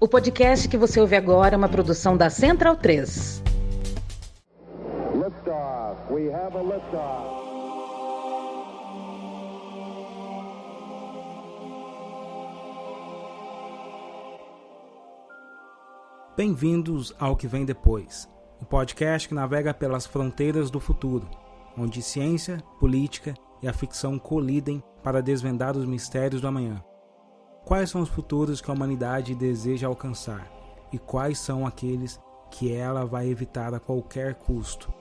O podcast que você ouve agora é uma produção da Central 3. Liftoff. We have a liftoff. Bem-vindos ao Que Vem Depois, o podcast que navega pelas fronteiras do futuro, onde ciência, política e a ficção colidem para desvendar os mistérios do amanhã. Quais são os futuros que a humanidade deseja alcançar e quais são aqueles que ela vai evitar a qualquer custo?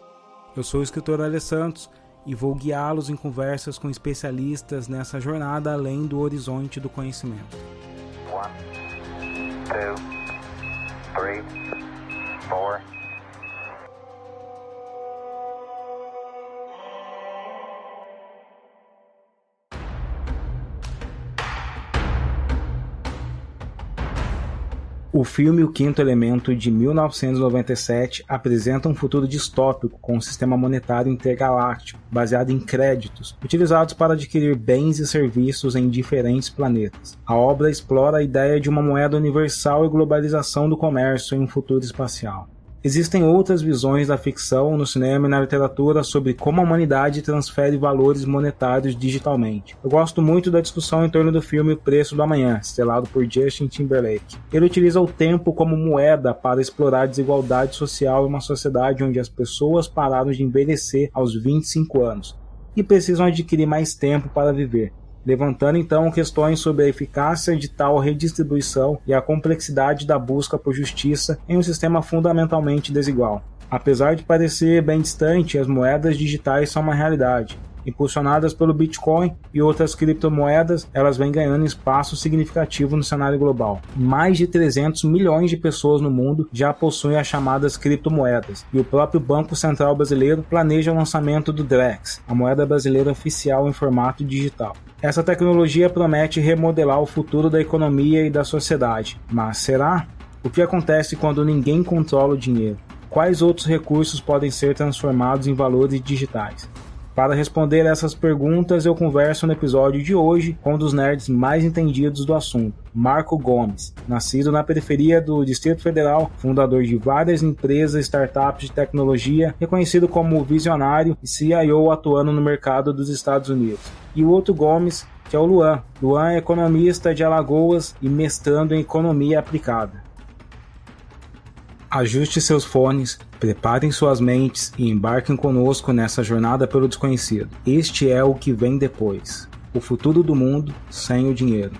Eu sou o escritor Ale Santos e vou guiá-los em conversas com especialistas nessa jornada além do horizonte do conhecimento. 1, 2, 3, 4. O filme O Quinto Elemento, de 1997, apresenta um futuro distópico com um sistema monetário intergaláctico, baseado em créditos, utilizados para adquirir bens e serviços em diferentes planetas. A obra explora a ideia de uma moeda universal e globalização do comércio em um futuro espacial. Existem outras visões da ficção no cinema e na literatura sobre como a humanidade transfere valores monetários digitalmente. Eu gosto muito da discussão em torno do filme O Preço do Amanhã, estrelado por Justin Timberlake. Ele utiliza o tempo como moeda para explorar a desigualdade social em uma sociedade onde as pessoas pararam de envelhecer aos 25 anos e precisam adquirir mais tempo para viver, levantando então questões sobre a eficácia de tal redistribuição e a complexidade da busca por justiça em um sistema fundamentalmente desigual. Apesar de parecer bem distante, as moedas digitais são uma realidade. Impulsionadas pelo Bitcoin e outras criptomoedas, elas vêm ganhando espaço significativo no cenário global. Mais de 300 milhões de pessoas no mundo já possuem as chamadas criptomoedas, e o próprio Banco Central Brasileiro planeja o lançamento do Drex, a moeda brasileira oficial em formato digital. Essa tecnologia promete remodelar o futuro da economia e da sociedade. Mas será? O que acontece quando ninguém controla o dinheiro? Quais outros recursos podem ser transformados em valores digitais? Para responder essas perguntas, eu converso no episódio de hoje com um dos nerds mais entendidos do assunto, Marco Gomes. Nascido na periferia do Distrito Federal, fundador de várias empresas e startups de tecnologia, reconhecido como visionário e CIO atuando no mercado dos Estados Unidos. E o outro Gomes, que é o Luan. Luan é economista de Alagoas e mestrando em economia aplicada. Ajuste seus fones, preparem suas mentes e embarquem conosco nessa jornada pelo desconhecido. Este é o que vem depois. O futuro do mundo sem o dinheiro.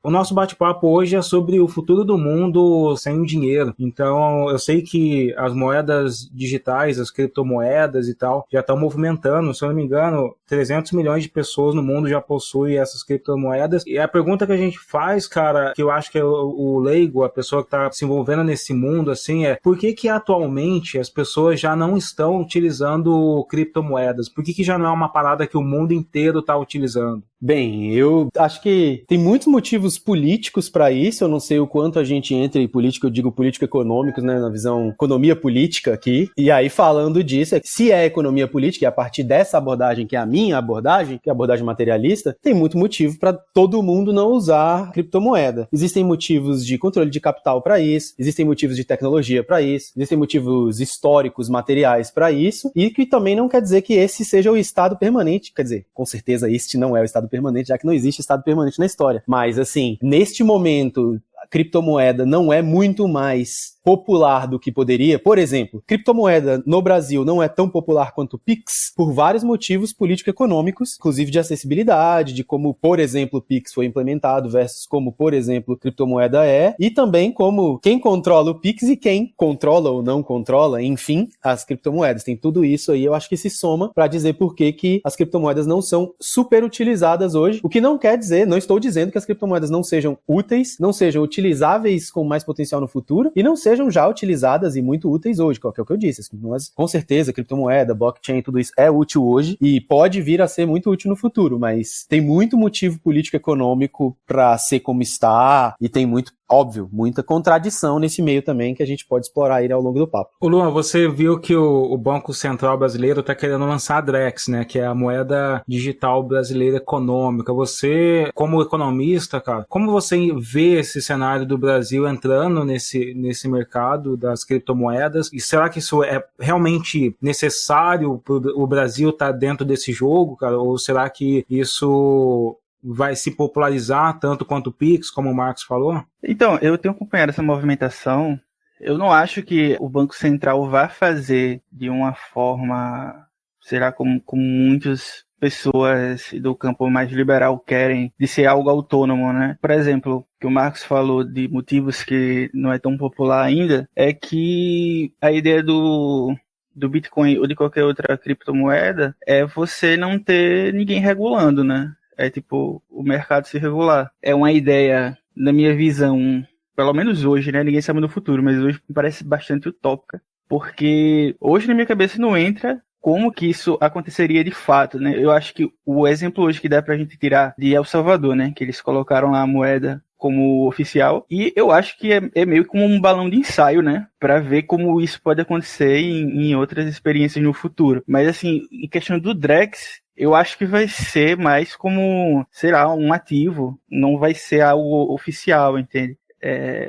O nosso bate-papo hoje é sobre o futuro do mundo sem o dinheiro. Então, eu sei que as moedas digitais, as criptomoedas e tal, já estão movimentando. Se eu não me engano, 300 milhões de pessoas no mundo já possuem essas criptomoedas. E a pergunta que a gente faz, cara, que eu acho que é o leigo, a pessoa que está se envolvendo nesse mundo, assim, é por que atualmente as pessoas já não estão utilizando criptomoedas? Por que já não é uma parada que o mundo inteiro está utilizando? Bem, eu acho que tem muitos motivos políticos para isso. Eu não sei o quanto a gente entra em política, eu digo político-econômicos, né, na visão economia política aqui. E aí, falando disso, se é economia política, e a partir dessa abordagem, que é a minha abordagem, que é a abordagem materialista, tem muito motivo para todo mundo não usar criptomoeda. Existem motivos de controle de capital para isso, existem motivos de tecnologia para isso, existem motivos históricos, materiais para isso, e que também não quer dizer que esse seja o estado permanente. Quer dizer, com certeza este não é o estado permanente, já que não existe estado permanente na história. Mas, assim, neste momento, a criptomoeda não é muito mais popular do que poderia. Por exemplo, criptomoeda no Brasil não é tão popular quanto o Pix por vários motivos político-econômicos, inclusive de acessibilidade, de como, por exemplo, o Pix foi implementado versus como, por exemplo, criptomoeda é, e também como quem controla o Pix e quem controla ou não controla, enfim, as criptomoedas. Tem tudo isso aí, eu acho que se soma para dizer por que as criptomoedas não são super utilizadas hoje, o que não quer dizer, não estou dizendo que as criptomoedas não sejam úteis, não sejam utilizáveis com mais potencial no futuro, e não sejam já utilizadas e muito úteis hoje, que é o que eu disse. Mas, com certeza, criptomoeda, blockchain, tudo isso é útil hoje e pode vir a ser muito útil no futuro, mas tem muito motivo político-econômico para ser como está e tem muito óbvio, muita contradição nesse meio também que a gente pode explorar aí ao longo do papo. Ô Luan, você viu que o Banco Central brasileiro está querendo lançar a Drex, né, que é a moeda digital brasileira econômica. Você, como economista, cara, como você vê esse cenário do Brasil entrando nesse mercado das criptomoedas? E será que isso é realmente necessário para o Brasil estar dentro desse jogo, cara? Ou será que isso vai se popularizar tanto quanto o Pix, como o Marcos falou? Então, eu tenho acompanhado essa movimentação. Eu não acho que o Banco Central vá fazer de uma forma, será como muitas pessoas do campo mais liberal querem, de ser algo autônomo, né? Por exemplo, que o Marcos falou de motivos que não é tão popular ainda, é que a ideia do Bitcoin ou de qualquer outra criptomoeda é você não ter ninguém regulando, né? É tipo, o mercado se regular. É uma ideia, na minha visão, pelo menos hoje, né? Ninguém sabe no futuro, mas hoje me parece bastante utópica. Porque hoje na minha cabeça não entra como que isso aconteceria de fato, né? Eu acho que o exemplo hoje que dá pra gente tirar de El Salvador, né? Que eles colocaram lá a moeda como oficial. E eu acho que é meio como um balão de ensaio, né? Pra ver como isso pode acontecer em outras experiências no futuro. Mas assim, em questão do Drex, eu acho que vai ser mais como, sei lá, um ativo. Não vai ser algo oficial, entende?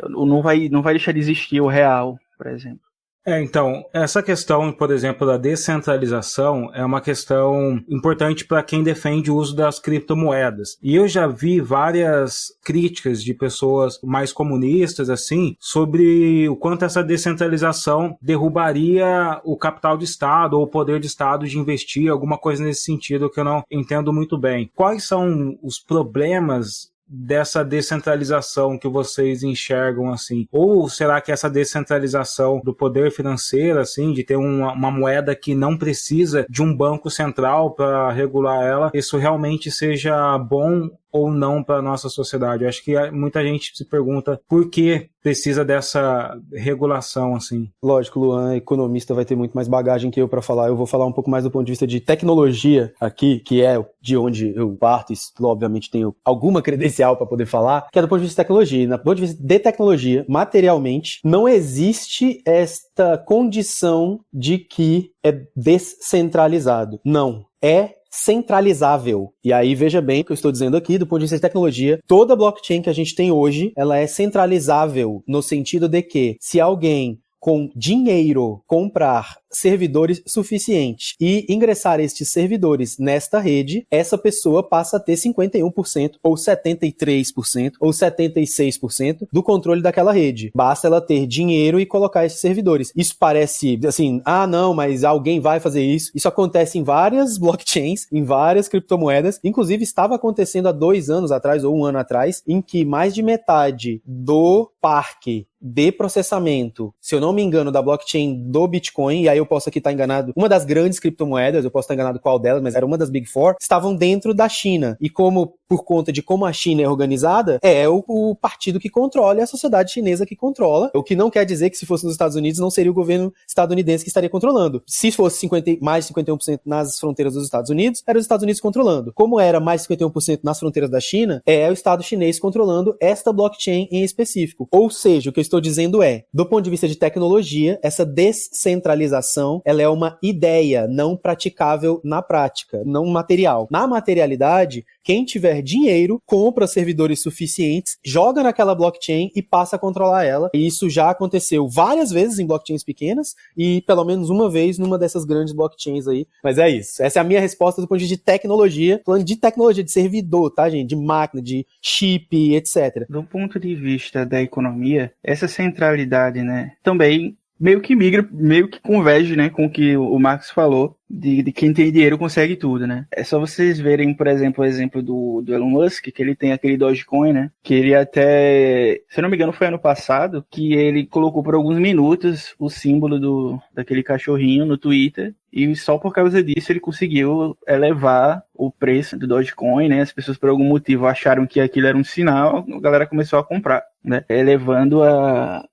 Não vai deixar de existir o real, por exemplo. Então, essa questão, por exemplo, da descentralização é uma questão importante para quem defende o uso das criptomoedas. E eu já vi várias críticas de pessoas mais comunistas, assim, sobre o quanto essa descentralização derrubaria o capital de Estado ou o poder de Estado de investir, alguma coisa nesse sentido que eu não entendo muito bem. Quais são os problemas dessa descentralização que vocês enxergam assim? Ou será que essa descentralização do poder financeiro, assim, de ter uma moeda que não precisa de um banco central para regular ela, isso realmente seja bom ou não para a nossa sociedade? Eu acho que muita gente se pergunta por que precisa dessa regulação, assim. Lógico, Luan, economista, vai ter muito mais bagagem que eu para falar. Eu vou falar um pouco mais do ponto de vista de tecnologia aqui, que é de onde eu parto, e obviamente tenho alguma credencial para poder falar, que é do ponto de vista de tecnologia. Do ponto de vista de tecnologia, materialmente, não existe esta condição de que é descentralizado. Não. É centralizável. E aí, veja bem o que eu estou dizendo aqui, do ponto de vista de tecnologia, toda blockchain que a gente tem hoje, ela é centralizável, no sentido de que, se alguém com dinheiro comprar servidores suficientes e ingressar estes servidores nesta rede, essa pessoa passa a ter 51% ou 73% ou 76% do controle daquela rede. Basta ela ter dinheiro e colocar esses servidores. Isso parece assim, não, mas alguém vai fazer isso. Isso acontece em várias blockchains, em várias criptomoedas. Inclusive, estava acontecendo há 2 anos atrás ou 1 ano atrás, em que mais de metade do parque de processamento, se eu não me engano, da blockchain do Bitcoin, e aí eu posso aqui estar enganado, uma das grandes criptomoedas, eu posso estar enganado qual delas, mas era uma das Big Four, estavam dentro da China. E como, por conta de como a China é organizada, é o partido que controla e a sociedade chinesa que controla, o que não quer dizer que se fosse nos Estados Unidos, não seria o governo estadunidense que estaria controlando. Se fosse mais de 51% nas fronteiras dos Estados Unidos, era os Estados Unidos controlando. Como era mais de 51% nas fronteiras da China, é o Estado chinês controlando esta blockchain em específico. Ou seja, o que eu estou dizendo é, do ponto de vista de tecnologia, essa descentralização, ela é uma ideia não praticável na prática, não material. Na materialidade, quem tiver dinheiro, compra servidores suficientes, joga naquela blockchain e passa a controlar ela. E isso já aconteceu várias vezes em blockchains pequenas e pelo menos uma vez numa dessas grandes blockchains aí. Mas é isso. Essa é a minha resposta do ponto de vista de tecnologia. Falando de tecnologia, de servidor, tá, gente? De máquina, de chip, etc. Do ponto de vista da economia, essa centralidade, né, também meio que migra, meio que converge, né, com o que o Marcos falou, de quem tem dinheiro consegue tudo, né? É só vocês verem, por exemplo, o exemplo do Elon Musk, que ele tem aquele Dogecoin, né? Que ele até, se eu não me engano, foi ano passado, que ele colocou por alguns minutos o símbolo daquele cachorrinho no Twitter, e só por causa disso ele conseguiu elevar o preço do Dogecoin, né? As pessoas por algum motivo acharam que aquilo era um sinal, a galera começou a comprar. né, elevando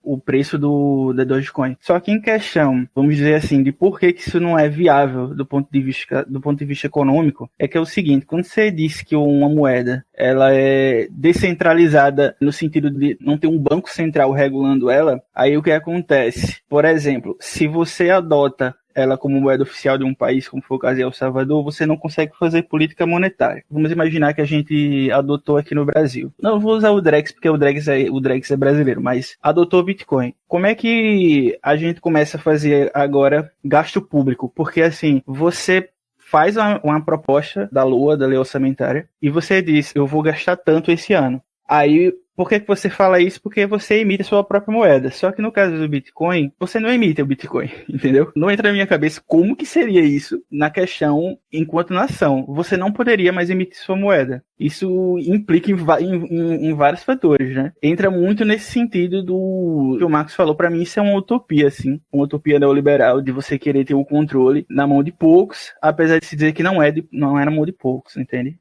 o preço da Dogecoin. Só que em questão, vamos dizer assim, de por que isso não é viável do ponto de vista econômico, é que é o seguinte: quando você diz que uma moeda ela é descentralizada no sentido de não ter um banco central regulando ela, aí o que acontece? Por exemplo, se você adota ela como moeda oficial de um país, como foi o caso de El Salvador, você não consegue fazer política monetária. Vamos imaginar que a gente adotou aqui no Brasil. Não vou usar o Drex, porque o Drex é brasileiro, mas adotou o Bitcoin. Como é que a gente começa a fazer agora gasto público? Porque assim, você faz uma proposta da LOA, da lei orçamentária, e você diz, eu vou gastar tanto esse ano. Aí, por que você fala isso? Porque você emite a sua própria moeda. Só que no caso do Bitcoin, você não emite o Bitcoin, entendeu? Não entra na minha cabeça como que seria isso na questão enquanto nação. Você não poderia mais emitir sua moeda. Isso implica em vários fatores, né? Entra muito nesse sentido do que o Marcos falou. Para mim, isso é uma utopia, assim. Uma utopia neoliberal de você querer ter o controle na mão de poucos, apesar de se dizer que não é na mão de poucos, entende?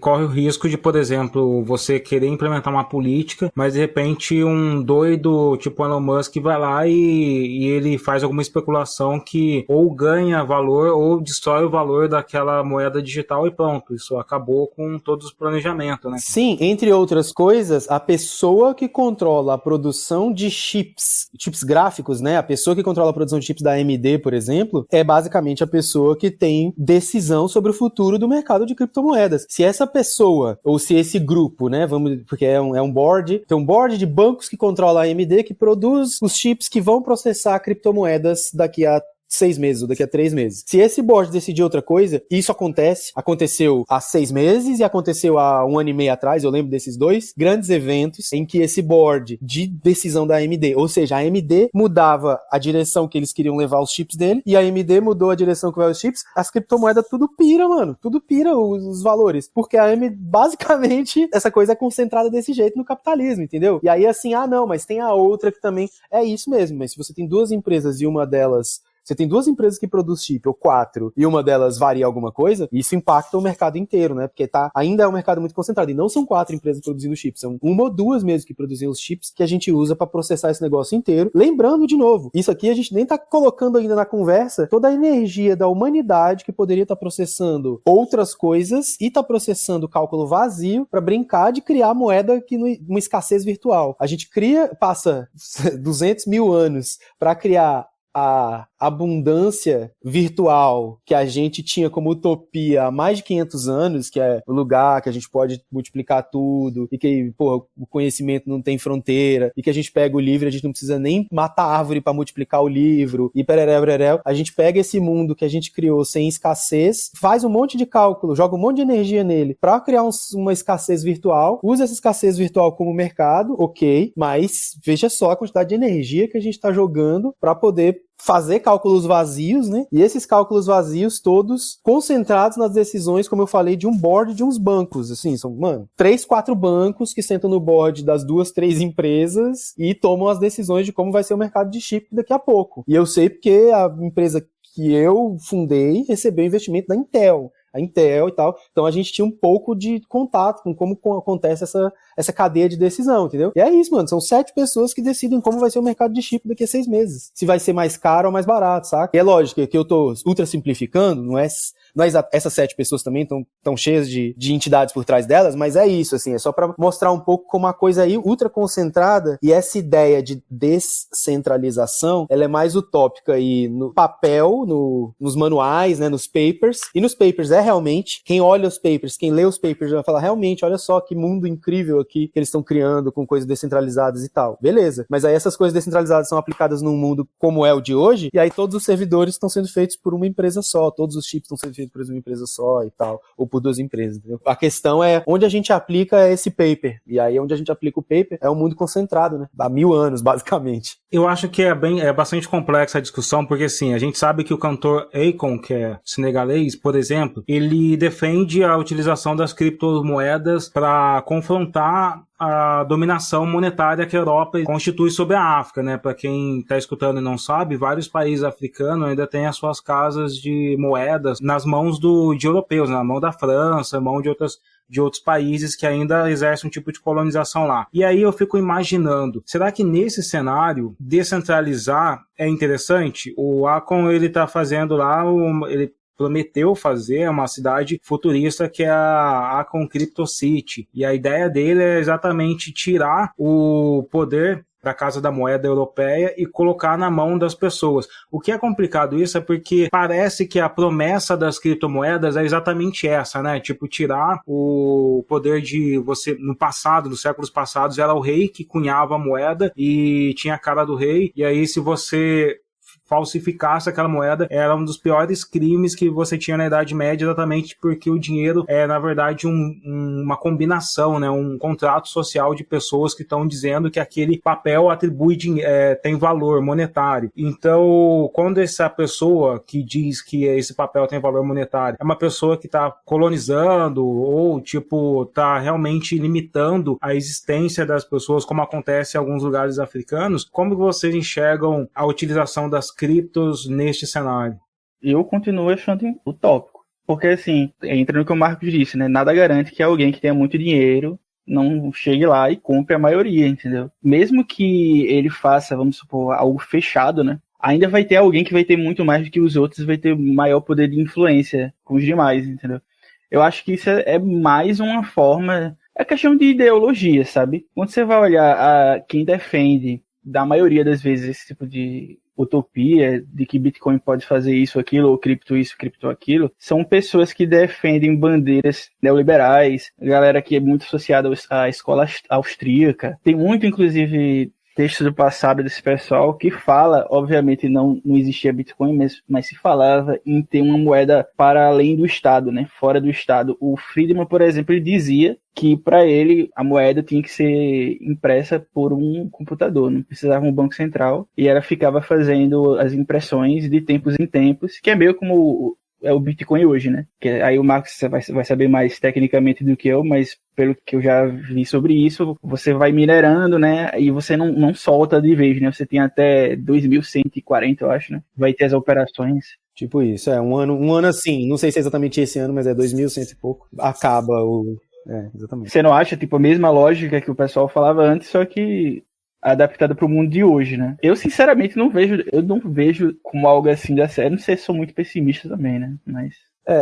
Corre o risco de, por exemplo, você querer implementar uma política, mas de repente um doido tipo Elon Musk vai lá e ele faz alguma especulação que ou ganha valor ou destrói o valor daquela moeda digital e pronto, isso acabou com todos os planejamentos, né? Sim, entre outras coisas, a pessoa que controla a produção de chips gráficos, né? A pessoa que controla a produção de chips da AMD, por exemplo, é basicamente a pessoa que tem decisão sobre o futuro do mercado de criptomoedas. Se essa pessoa, ou se esse grupo, né? Porque é um board, tem um board de bancos que controla a AMD, que produz os chips que vão processar criptomoedas daqui a 6 meses ou daqui a 3 meses. Se esse board decidir outra coisa, isso aconteceu há 6 meses e aconteceu há 1 ano e meio atrás, eu lembro desses 2 grandes eventos em que esse board de decisão da AMD, ou seja, a AMD mudava a direção que eles queriam levar os chips dele e a AMD mudou a direção que vai os chips, as criptomoedas tudo pira, mano, tudo pira os valores, porque a AMD, basicamente, essa coisa é concentrada desse jeito no capitalismo, entendeu? E aí assim, não, mas tem a outra que também é isso mesmo, mas se você tem 2 empresas e uma delas você tem 2 empresas que produzem chip, ou 4, e uma delas varia alguma coisa, isso impacta o mercado inteiro, né? Porque ainda é um mercado muito concentrado. E não são 4 empresas produzindo chips, são 1 ou 2 mesmo que produzem os chips que a gente usa para processar esse negócio inteiro. Lembrando, de novo, isso aqui a gente nem tá colocando ainda na conversa toda a energia da humanidade que poderia estar processando outras coisas e tá processando cálculo vazio para brincar de criar moeda que numa escassez virtual. A gente passa 200 mil anos para criar a abundância virtual que a gente tinha como utopia há mais de 500 anos, que é o lugar que a gente pode multiplicar tudo, e que, o conhecimento não tem fronteira, e que a gente pega o livro, a gente não precisa nem matar a árvore para multiplicar o livro, e pereré, a gente pega esse mundo que a gente criou sem escassez, faz um monte de cálculo, joga um monte de energia nele para criar uma escassez virtual, usa essa escassez virtual como mercado, ok, mas veja só a quantidade de energia que a gente está jogando para poder fazer cálculos vazios, né? E esses cálculos vazios todos concentrados nas decisões, como eu falei, de um board de uns bancos, assim, são, 3, 4 bancos que sentam no board das 2, 3 empresas e tomam as decisões de como vai ser o mercado de chip daqui a pouco. E eu sei porque a empresa que eu fundei recebeu investimento da Intel e tal, então a gente tinha um pouco de contato com como acontece essa cadeia de decisão, entendeu? E é isso, mano, são 7 pessoas que decidem como vai ser o mercado de chip daqui a 6 meses, se vai ser mais caro ou mais barato, saca? E é lógico que eu tô ultra simplificando, não é essas 7 pessoas também estão cheias de entidades por trás delas, mas é isso, assim, é só pra mostrar um pouco como a coisa aí ultra concentrada, e essa ideia de descentralização, ela é mais utópica aí no papel, nos manuais, né, nos papers, e nos papers realmente, quem olha os papers, quem lê os papers vai falar, realmente, olha só que mundo incrível aqui que eles estão criando com coisas descentralizadas e tal. Beleza, mas aí essas coisas descentralizadas são aplicadas num mundo como é o de hoje, e aí todos os servidores estão sendo feitos por uma empresa só, todos os chips estão sendo feitos por uma empresa só e tal, ou por 2 empresas, entendeu? A questão é onde a gente aplica esse paper, e aí onde a gente aplica o paper é um mundo concentrado, né? Há 1000 anos, basicamente. Eu acho que é bastante complexa a discussão, porque assim, a gente sabe que o cantor Akon, que é senegalês, por exemplo, ele defende a utilização das criptomoedas para confrontar a dominação monetária que a Europa constitui sobre a África, né? Para quem está escutando e não sabe, vários países africanos ainda têm as suas casas de moedas nas mãos de europeus, na mão da França, na mão de de outros países que ainda exercem um tipo de colonização lá. E aí eu fico imaginando, será que nesse cenário descentralizar é interessante? O Acon, ele tá fazendo lá, ele prometeu fazer uma cidade futurista que é a Acon Crypto City. E a ideia dele é exatamente tirar o poder para a Casa da Moeda Europeia e colocar na mão das pessoas. O que é complicado isso é porque parece que a promessa das criptomoedas é exatamente essa, né? Tipo, tirar o poder de você... No passado, nos séculos passados, era o rei que cunhava a moeda e tinha a cara do rei. E aí, se você falsificasse aquela moeda, era um dos piores crimes que você tinha na Idade Média, exatamente porque o dinheiro é, na verdade, uma combinação, né? Um contrato social de pessoas que estão dizendo que aquele papel atribui tem valor monetário. Então, quando essa pessoa que diz que esse papel tem valor monetário é uma pessoa que está colonizando ou, tipo, está realmente limitando a existência das pessoas, como acontece em alguns lugares africanos, como vocês enxergam a utilização das criptos neste cenário? Eu continuo achando utópico. Porque, assim, entra no que o Marcos disse, né? Nada garante que alguém que tenha muito dinheiro não chegue lá e compre a maioria, entendeu? Mesmo que ele faça, vamos supor, algo fechado, né? Ainda vai ter alguém que vai ter muito mais do que os outros, vai ter maior poder de influência com os demais, entendeu? Eu acho que isso é mais uma forma... É questão de ideologia, sabe? Quando você vai olhar a quem defende, da maioria das vezes, esse tipo de utopia de que Bitcoin pode fazer isso, aquilo, ou cripto isso, cripto aquilo, são pessoas que defendem bandeiras neoliberais, galera que é muito associada à escola austríaca. Tem muito, inclusive, textos do passado desse pessoal que fala, obviamente não existia Bitcoin, mas se falava em ter uma moeda para além do Estado, né, fora do Estado. O Friedman, por exemplo, ele dizia que para ele a moeda tinha que ser impressa por um computador, não precisava um banco central, e ela ficava fazendo as impressões de tempos em tempos, que é meio como é o Bitcoin hoje, né? Que aí o Marcos vai saber mais tecnicamente do que eu, mas pelo que eu já vi sobre isso, você vai minerando, né? E você não solta de vez, né? Você tem até 2140, eu acho, né? Vai ter as operações. Tipo isso, um ano assim, não sei se é exatamente esse ano, mas é 2100 e pouco, acaba o... exatamente. Você não acha, tipo, a mesma lógica que o pessoal falava antes, só que adaptada para o mundo de hoje, né? Eu, sinceramente, não vejo como algo assim da série. Não sei se sou muito pessimista também, né? Mas...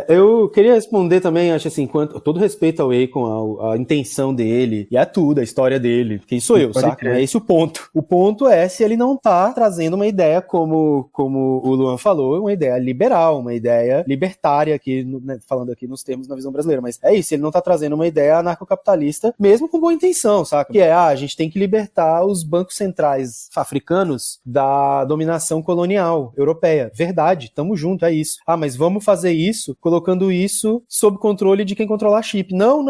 eu queria responder também, acho assim, todo respeito ao Akon, a intenção dele, e a tudo, a história dele. Quem sou eu, saca? É esse o ponto. O ponto é se ele não tá trazendo uma ideia, como o Luan falou, uma ideia liberal, uma ideia libertária, aqui, né, falando aqui nos termos na visão brasileira, mas é isso, ele não tá trazendo uma ideia anarcocapitalista, mesmo com boa intenção, saca? Que a gente tem que libertar os bancos centrais africanos da dominação colonial europeia. Verdade, tamo junto, é isso. Mas vamos fazer isso colocando isso sob controle de quem controla a chip. Não,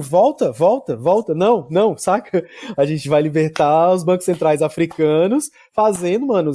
volta, não, saca? A gente vai libertar os bancos centrais africanos fazendo, mano,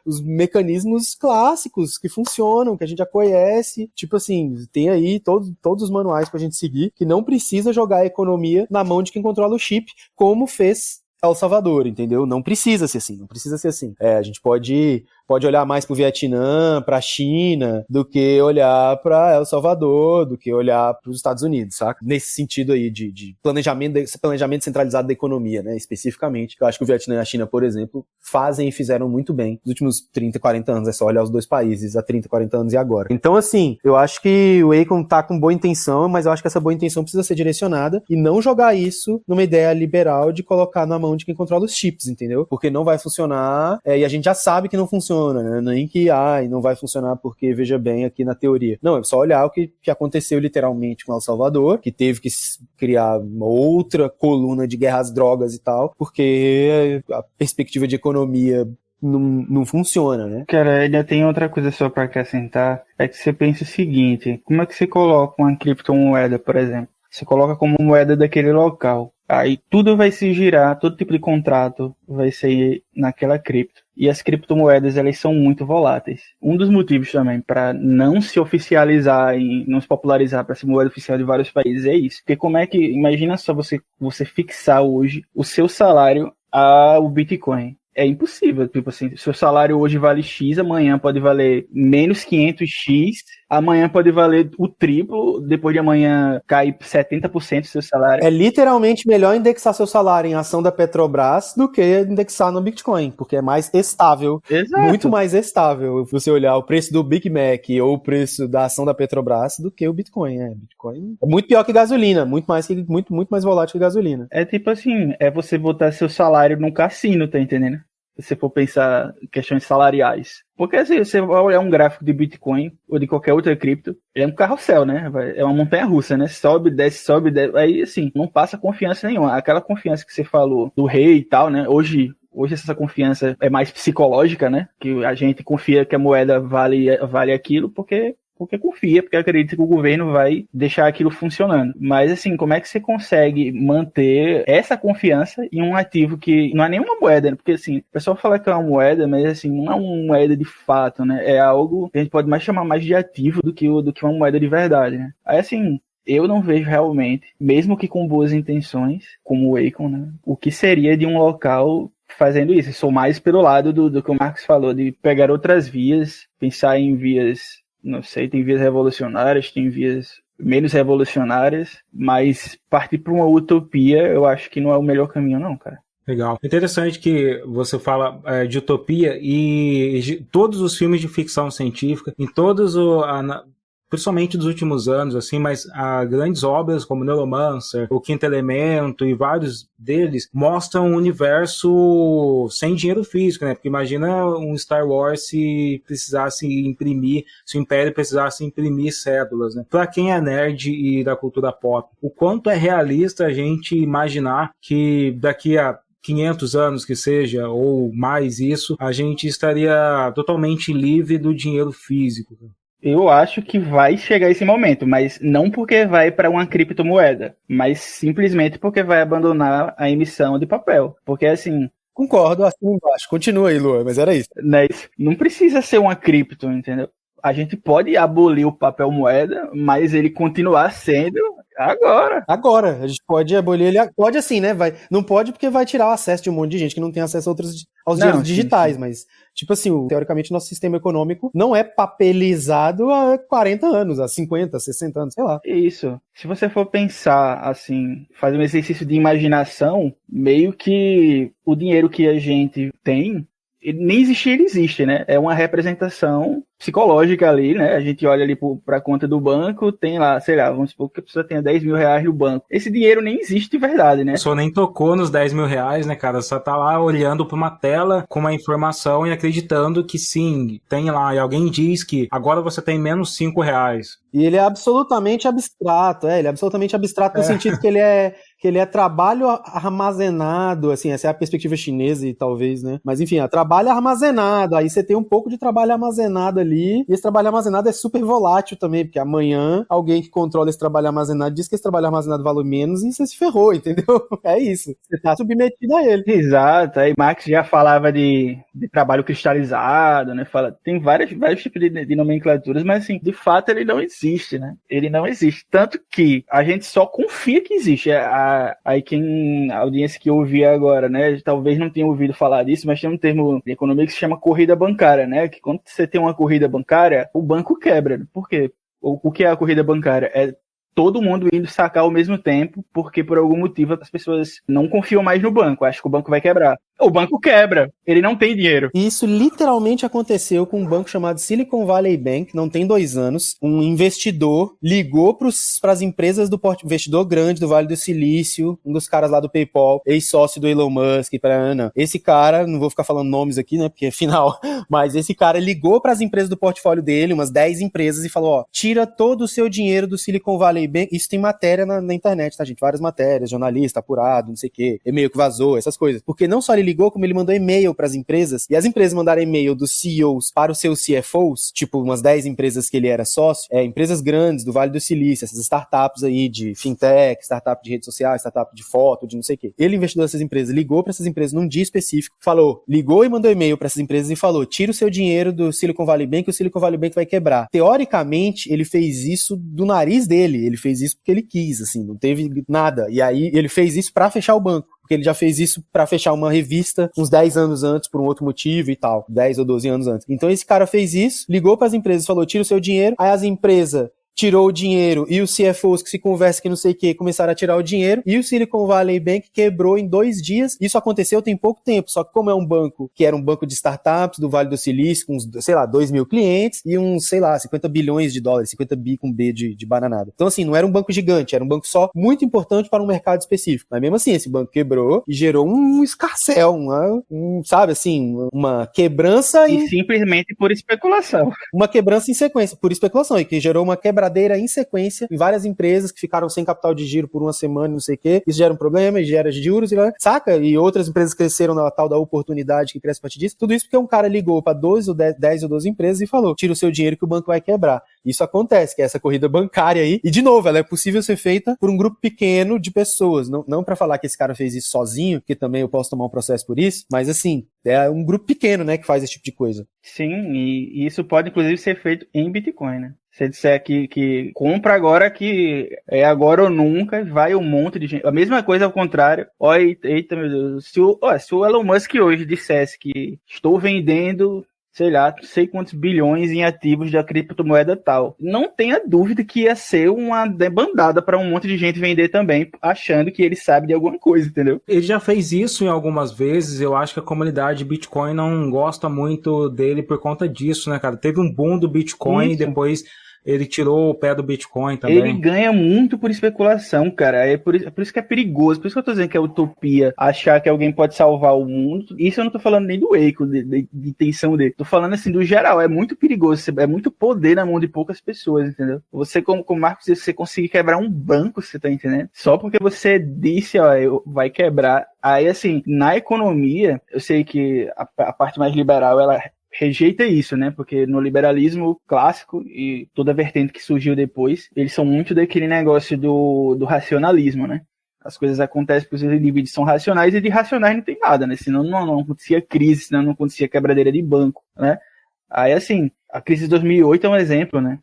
os mecanismos clássicos que funcionam, que a gente já conhece, tipo assim, tem aí todos os manuais pra gente seguir, que não precisa jogar a economia na mão de quem controla o chip, como fez El Salvador, entendeu? Não precisa ser assim. A gente pode olhar mais pro Vietnã, pra China, do que olhar pra El Salvador, do que olhar pros Estados Unidos, saca? Nesse sentido aí de planejamento centralizado da economia, né? Especificamente. Eu acho que o Vietnã e a China, por exemplo, fazem e fizeram muito bem nos últimos 30, 40 anos. É só olhar os dois países há 30, 40 anos e agora. Então, assim, eu acho que o Akon tá com boa intenção, mas eu acho que essa boa intenção precisa ser direcionada e não jogar isso numa ideia liberal de colocar na mão de quem controla os chips, entendeu? Porque não vai funcionar, e a gente já sabe que não funciona, né? Nem que, não vai funcionar porque, veja bem, aqui na teoria. Não, é só olhar o que aconteceu literalmente com El Salvador, que teve que criar uma outra coluna de guerra às drogas e tal, porque a perspectiva de economia não funciona, né? Cara, ainda tem outra coisa só para acrescentar, é que você pensa o seguinte, como é que você coloca uma criptomoeda, por exemplo? Você coloca como moeda daquele local. Aí tudo vai se girar, todo tipo de contrato vai ser naquela cripto. E as criptomoedas, elas são muito voláteis. Um dos motivos também para não se oficializar e não se popularizar para ser moeda oficial de vários países é isso. Porque como é que, imagina só você fixar hoje o seu salário ao Bitcoin. É impossível, tipo assim, seu salário hoje vale X, amanhã pode valer menos 500X, Amanhã pode valer o triplo, depois de amanhã cair 70% do seu salário. É literalmente melhor indexar seu salário em ação da Petrobras do que indexar no Bitcoin, porque é mais estável, Exato. muito mais estável você olhar o preço do Big Mac ou o preço da ação da Petrobras do que o Bitcoin. Bitcoin é muito pior que gasolina, muito mais volátil que gasolina. É tipo assim, é você botar seu salário num cassino, tá entendendo? Se você for pensar em questões salariais. Porque assim, você vai olhar um gráfico de Bitcoin ou de qualquer outra cripto, ele é um carrossel, né? É uma montanha-russa, né? Sobe, desce. Aí, assim, não passa confiança nenhuma. Aquela confiança que você falou do rei e tal, né? Hoje essa confiança é mais psicológica, né? Que a gente confia que a moeda vale aquilo porque confia, porque acredita que o governo vai deixar aquilo funcionando. Mas, assim, como é que você consegue manter essa confiança em um ativo que não é nenhuma moeda, né? Porque, assim, o pessoal fala que é uma moeda, mas, assim, não é uma moeda de fato, né? É algo que a gente pode chamar mais de ativo do que uma moeda de verdade, né? Aí, assim, eu não vejo realmente, mesmo que com boas intenções, como o Akon, né? O que seria de um local fazendo isso. Eu sou mais pelo lado do que o Marcos falou, de pegar outras vias, pensar em vias, não sei, tem vias revolucionárias, tem vias menos revolucionárias, mas partir para uma utopia eu acho que não é o melhor caminho não, cara. Legal. Interessante que você fala de utopia e todos os filmes de ficção científica, em todos principalmente dos últimos anos, assim, mas grandes obras como Neuromancer, O Quinto Elemento e vários deles mostram um universo sem dinheiro físico, né? Porque imagina um Star Wars se o Império precisasse imprimir cédulas, né? Pra quem é nerd e da cultura pop, o quanto é realista a gente imaginar que daqui a 500 anos que seja, ou mais isso, a gente estaria totalmente livre do dinheiro físico. Eu acho que vai chegar esse momento, mas não porque vai para uma criptomoeda, mas simplesmente porque vai abandonar a emissão de papel. Porque assim... Concordo, assim embaixo. Continua aí, Lua, mas era isso. Né, não precisa ser uma cripto, entendeu? A gente pode abolir o papel moeda, mas ele continuar sendo agora. Agora. A gente pode abolir ele. Pode assim, né? Não pode porque vai tirar o acesso de um monte de gente que não tem acesso aos dinheiros digitais, sim. Mas, tipo assim, teoricamente, nosso sistema econômico não é papelizado há 40 anos, há 50, 60 anos, sei lá. Isso. Se você for pensar, assim, fazer um exercício de imaginação, meio que o dinheiro que a gente tem, nem existir, ele existe, né? É uma representação psicológica ali, né? A gente olha ali para a conta do banco, tem lá, sei lá, vamos supor que a pessoa tenha 10 mil reais no banco. Esse dinheiro nem existe de verdade, né? A pessoa nem tocou nos 10 mil reais, né, cara? Só tá lá olhando para uma tela com uma informação e acreditando que sim, tem lá. E alguém diz que agora você tem menos 5 reais. E ele é absolutamente abstrato, ele é absolutamente abstrato no sentido que ele é trabalho armazenado, assim, essa é a perspectiva chinesa e talvez, né? Mas enfim, trabalho armazenado, aí você tem um pouco de trabalho armazenado ali, e esse trabalho armazenado é super volátil também, porque amanhã alguém que controla esse trabalho armazenado diz que esse trabalho armazenado vale menos e você se ferrou, entendeu? É isso, você tá submetido a ele. Exato, aí Marx já falava de trabalho cristalizado, né? Tem vários tipos de nomenclaturas, mas assim, de fato ele não existe, né? Ele não existe, tanto que a gente só confia que existe. Aí a audiência que ouvia agora, né, talvez não tenha ouvido falar disso, mas tem um termo de economia que se chama corrida bancária, né, que quando você tem uma corrida bancária, o banco quebra. Por quê? O que é a corrida bancária? É todo mundo indo sacar ao mesmo tempo, porque por algum motivo as pessoas não confiam mais no banco, acham que o banco vai quebrar. O banco quebra, ele não tem dinheiro. E isso literalmente aconteceu com um banco chamado Silicon Valley Bank, não tem 2 anos. Um investidor ligou para as empresas do investidor grande do Vale do Silício, um dos caras lá do PayPal, ex-sócio do Elon Musk, esse cara, não vou ficar falando nomes aqui, né, porque afinal, mas esse cara ligou para as empresas do portfólio dele, umas 10 empresas, e falou, tira todo o seu dinheiro do Silicon Valley Bank. Isso tem matéria na internet, tá, gente? Várias matérias, jornalista, apurado, não sei o quê, e-mail que vazou, essas coisas. Porque não só ele ligou, como ele mandou e-mail para as empresas, e as empresas mandaram e-mail dos CEOs para os seus CFOs, tipo umas 10 empresas que ele era sócio, empresas grandes do Vale do Silício, essas startups aí de fintech, startup de redes sociais, startup de foto, de não sei o quê. Ele, investidor dessas empresas, ligou para essas empresas num dia específico, ligou e mandou e-mail para essas empresas e falou, tira o seu dinheiro do Silicon Valley Bank, que o Silicon Valley Bank vai quebrar. Teoricamente, ele fez isso do nariz dele, ele fez isso porque ele quis, assim, não teve nada. E aí, ele fez isso para fechar o banco. Porque porque ele já fez isso pra fechar uma revista uns 10 anos antes, por um outro motivo e tal, 10 ou 12 anos antes. Então esse cara fez isso, ligou pras empresas, falou, tira o seu dinheiro, aí as empresas tirou o dinheiro e os CFOs que se conversam que não sei o que começaram a tirar o dinheiro e o Silicon Valley Bank quebrou em 2 dias. Isso aconteceu tem pouco tempo, só que como é um banco que era um banco de startups do Vale do Silício com uns, 2 mil clientes e uns, 50 bilhões de dólares, 50 bi com B de bananada. Então assim, não era um banco gigante, era um banco só muito importante para um mercado específico. Mas mesmo assim, esse banco quebrou e gerou um escarcéu, sabe assim, uma quebrança e simplesmente por especulação. Uma quebrança em sequência, por especulação, e que gerou uma quebradeira em sequência em várias empresas que ficaram sem capital de giro por uma semana, não sei o quê. Isso gera um problema e gera juros, saca? E outras empresas cresceram na tal da oportunidade que cresce a partir disso. Tudo isso porque um cara ligou para 10 ou 12 empresas e falou, tira o seu dinheiro que o banco vai quebrar. Isso acontece, que é essa corrida bancária aí. E, de novo, ela é possível ser feita por um grupo pequeno de pessoas. Não para falar que esse cara fez isso sozinho, que também eu posso tomar um processo por isso, mas assim, é um grupo pequeno, né, que faz esse tipo de coisa. Sim, e isso pode, inclusive, ser feito em Bitcoin, né? Se disser que compra agora, que é agora ou nunca, vai um monte de gente. A mesma coisa ao contrário. Eita, meu Deus. Se o Elon Musk hoje dissesse que estou vendendo, sei lá, não sei quantos bilhões em ativos da criptomoeda tal, não tenha dúvida que ia ser uma debandada para um monte de gente vender também, achando que ele sabe de alguma coisa, entendeu? Ele já fez isso em algumas vezes. Eu acho que a comunidade Bitcoin não gosta muito dele por conta disso, né, cara? Teve um boom do Bitcoin e depois ele tirou o pé do Bitcoin também. Ele ganha muito por especulação, cara. É por isso que é perigoso. Por isso que eu tô dizendo que é utopia achar que alguém pode salvar o mundo. Isso eu não tô falando nem do Waco, de intenção dele. Tô falando assim do geral. É muito perigoso. É muito poder na mão de poucas pessoas, entendeu? Você, como Marcos disse, você conseguir quebrar um banco, você tá entendendo? Só porque você disse, vai quebrar. Aí, assim, na economia, eu sei que a parte mais liberal, ela rejeita isso, né? Porque no liberalismo clássico e toda a vertente que surgiu depois, eles são muito daquele negócio do racionalismo, né? As coisas acontecem porque os indivíduos são racionais e de racionais não tem nada, né? Senão não acontecia crise, senão não acontecia quebradeira de banco, né? Aí, assim, a crise de 2008 é um exemplo, né?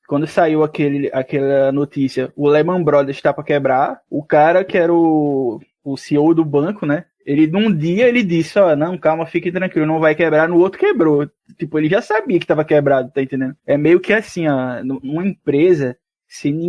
Quando saiu aquela notícia, o Lehman Brothers está para quebrar, o cara que era o CEO do banco, né? Num dia ele disse, não, calma, fique tranquilo, não vai quebrar, no outro quebrou. Tipo, ele já sabia que estava quebrado, tá entendendo? É meio que assim, uma empresa,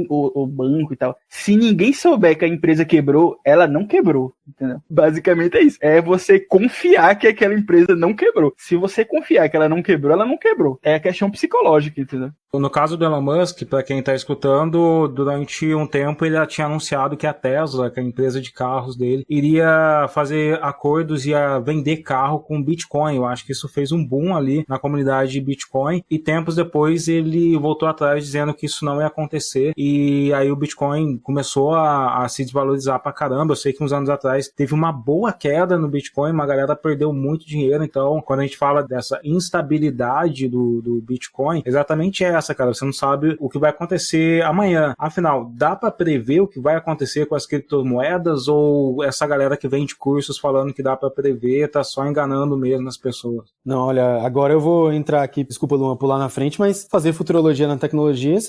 o banco e tal, se ninguém souber que a empresa quebrou, ela não quebrou, entendeu? Basicamente é isso. É você confiar que aquela empresa não quebrou. Se você confiar que ela não quebrou, ela não quebrou. É questão psicológica, entendeu? No caso do Elon Musk, para quem está escutando, durante um tempo ele já tinha anunciado que a Tesla, que é a empresa de carros dele, iria fazer acordos, ia vender carro com Bitcoin. Eu acho que isso fez um boom ali na comunidade de Bitcoin, e tempos depois ele voltou atrás dizendo que isso não ia acontecer, e aí o Bitcoin começou a se desvalorizar pra caramba. Eu sei que uns anos atrás teve uma boa queda no Bitcoin, uma galera perdeu muito dinheiro. Então, quando a gente fala dessa instabilidade do Bitcoin, exatamente essa, cara. Você não sabe o que vai acontecer amanhã. Afinal, dá pra prever o que vai acontecer com as criptomoedas, ou essa galera que vende cursos falando que dá pra prever tá só enganando mesmo as pessoas? Não, olha, agora eu vou entrar aqui, desculpa, Luan, pular na frente, mas fazer futurologia na tecnologia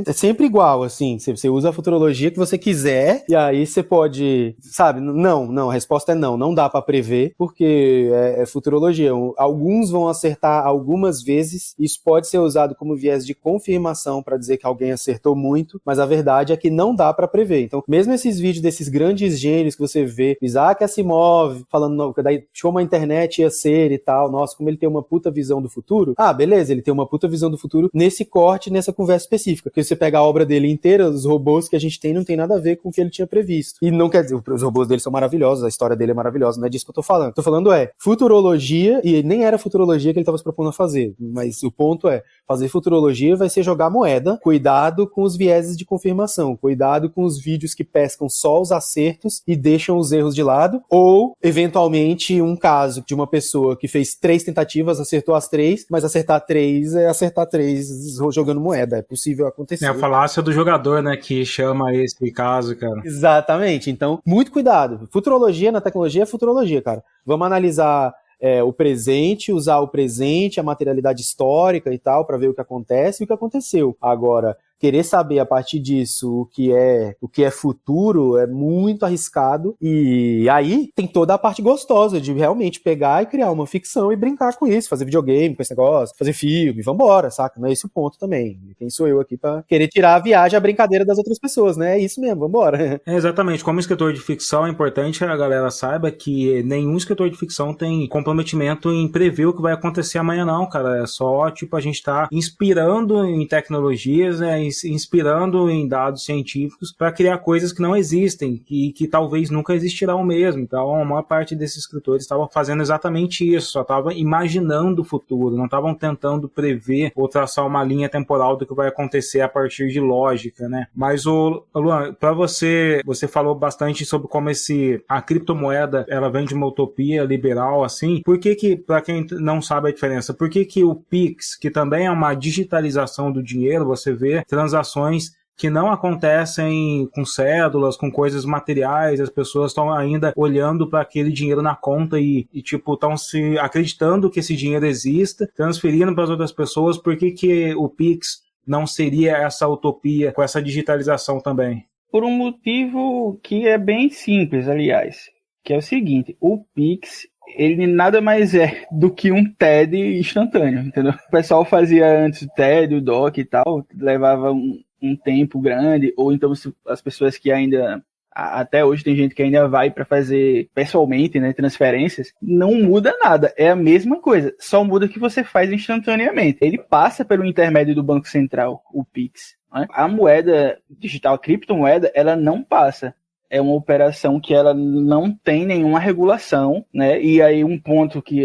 é sempre igual, assim. Você usa a futurologia que você quiser, e aí você pode, sabe, não, a resposta é não dá pra prever, porque é futurologia. Alguns vão acertar algumas vezes, isso pode ser usado como viés de confirmação para dizer que alguém acertou muito, mas a verdade é que não dá pra prever. Então, mesmo esses vídeos desses grandes gênios que você vê, Isaac Asimov, falando, daí como a internet ia ser e tal, nossa, como ele tem uma puta visão do futuro, beleza, ele tem uma puta visão do futuro nesse corte, nessa conversa específica, porque você pega a obra dele inteira, os robôs que a gente tem não tem nada a ver com o que ele tinha previsto. E não quer dizer, os robôs dele são maravilhosos, a história dele é maravilhosa, não é disso que eu tô falando. Tô falando futurologia, e nem era futurologia que ele tava se propondo a fazer, mas o ponto é, fazer futurologia vai ser jogar moeda, cuidado com os vieses de confirmação, cuidado com os vídeos que pescam só os acertos e deixam os erros de lado, ou, eventualmente, um caso de uma pessoa que fez 3 tentativas, acertou as 3, mas acertar 3 é acertar 3 jogando moeda, é possível acontecer. É a falácia do jogador, né, que chama esse caso, cara. Exatamente, então, muito cuidado. Futurologia na tecnologia é futurologia, cara. Vamos analisar o presente, usar o presente, a materialidade histórica e tal, para ver o que acontece e o que aconteceu. Agora, querer saber a partir disso o que é futuro é muito arriscado, e aí tem toda a parte gostosa de realmente pegar e criar uma ficção e brincar com isso, fazer videogame com esse negócio, fazer filme, vambora, saca? Não é esse o ponto também. Quem sou eu aqui pra querer tirar a viagem, a brincadeira das outras pessoas, né? É isso mesmo, vambora. Exatamente, como escritor de ficção é importante que a galera saiba que nenhum escritor de ficção tem comprometimento em prever o que vai acontecer amanhã não, cara, é só, tipo, a gente tá inspirando em tecnologias, né, inspirando em dados científicos para criar coisas que não existem e que talvez nunca existirão mesmo. Então a maior parte desses escritores estava fazendo exatamente isso, só estava imaginando o futuro, não estavam tentando prever ou traçar uma linha temporal do que vai acontecer a partir de lógica, né? Mas Luan, para você falou bastante sobre como a criptomoeda, ela vem de uma utopia liberal, assim. Por que para quem não sabe a diferença, por que o Pix, que também é uma digitalização do dinheiro, você vê transações que não acontecem com cédulas, com coisas materiais, as pessoas estão ainda olhando para aquele dinheiro na conta e tipo, estão se acreditando que esse dinheiro exista, transferindo para as outras pessoas. Por que o Pix não seria essa utopia com essa digitalização também? Por um motivo que é bem simples, aliás, que é o seguinte: o Pix, ele nada mais é do que um TED instantâneo, entendeu? O pessoal fazia antes o TED, o DOC e tal, levava um tempo grande, ou então as pessoas que ainda, até hoje tem gente que ainda vai para fazer pessoalmente, né, transferências, não muda nada, é a mesma coisa, só muda que você faz instantaneamente. Ele passa pelo intermédio do Banco Central, o Pix, né? A moeda digital, a criptomoeda, ela não passa. É uma operação que ela não tem nenhuma regulação, né? E aí um ponto que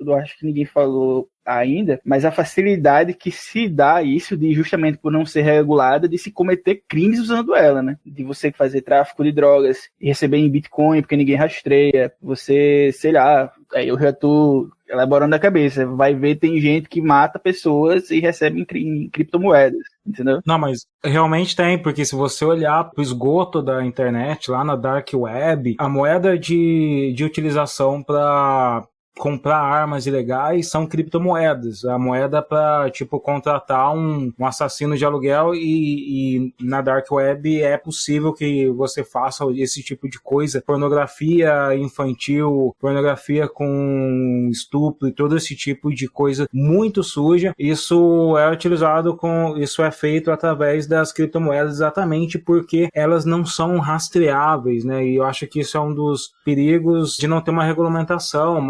eu acho que ninguém falou ainda, mas a facilidade que se dá isso, de justamente por não ser regulada, de se cometer crimes usando ela, né? De você fazer tráfico de drogas e receber em Bitcoin porque ninguém rastreia, você, sei lá, aí eu já tô elaborando a cabeça, vai ver, tem gente que mata pessoas e recebe em criptomoedas, entendeu? Não, mas realmente tem, porque se você olhar pro esgoto da internet, lá na Dark Web, a moeda de utilização para comprar armas ilegais são criptomoedas. A moeda para, tipo, contratar um assassino de aluguel, e na Dark Web é possível que você faça esse tipo de coisa. Pornografia infantil, pornografia com estupro e todo esse tipo de coisa muito suja. Isso é feito através das criptomoedas, exatamente porque elas não são rastreáveis, né? E eu acho que isso é um dos perigos de não ter uma regulamentação,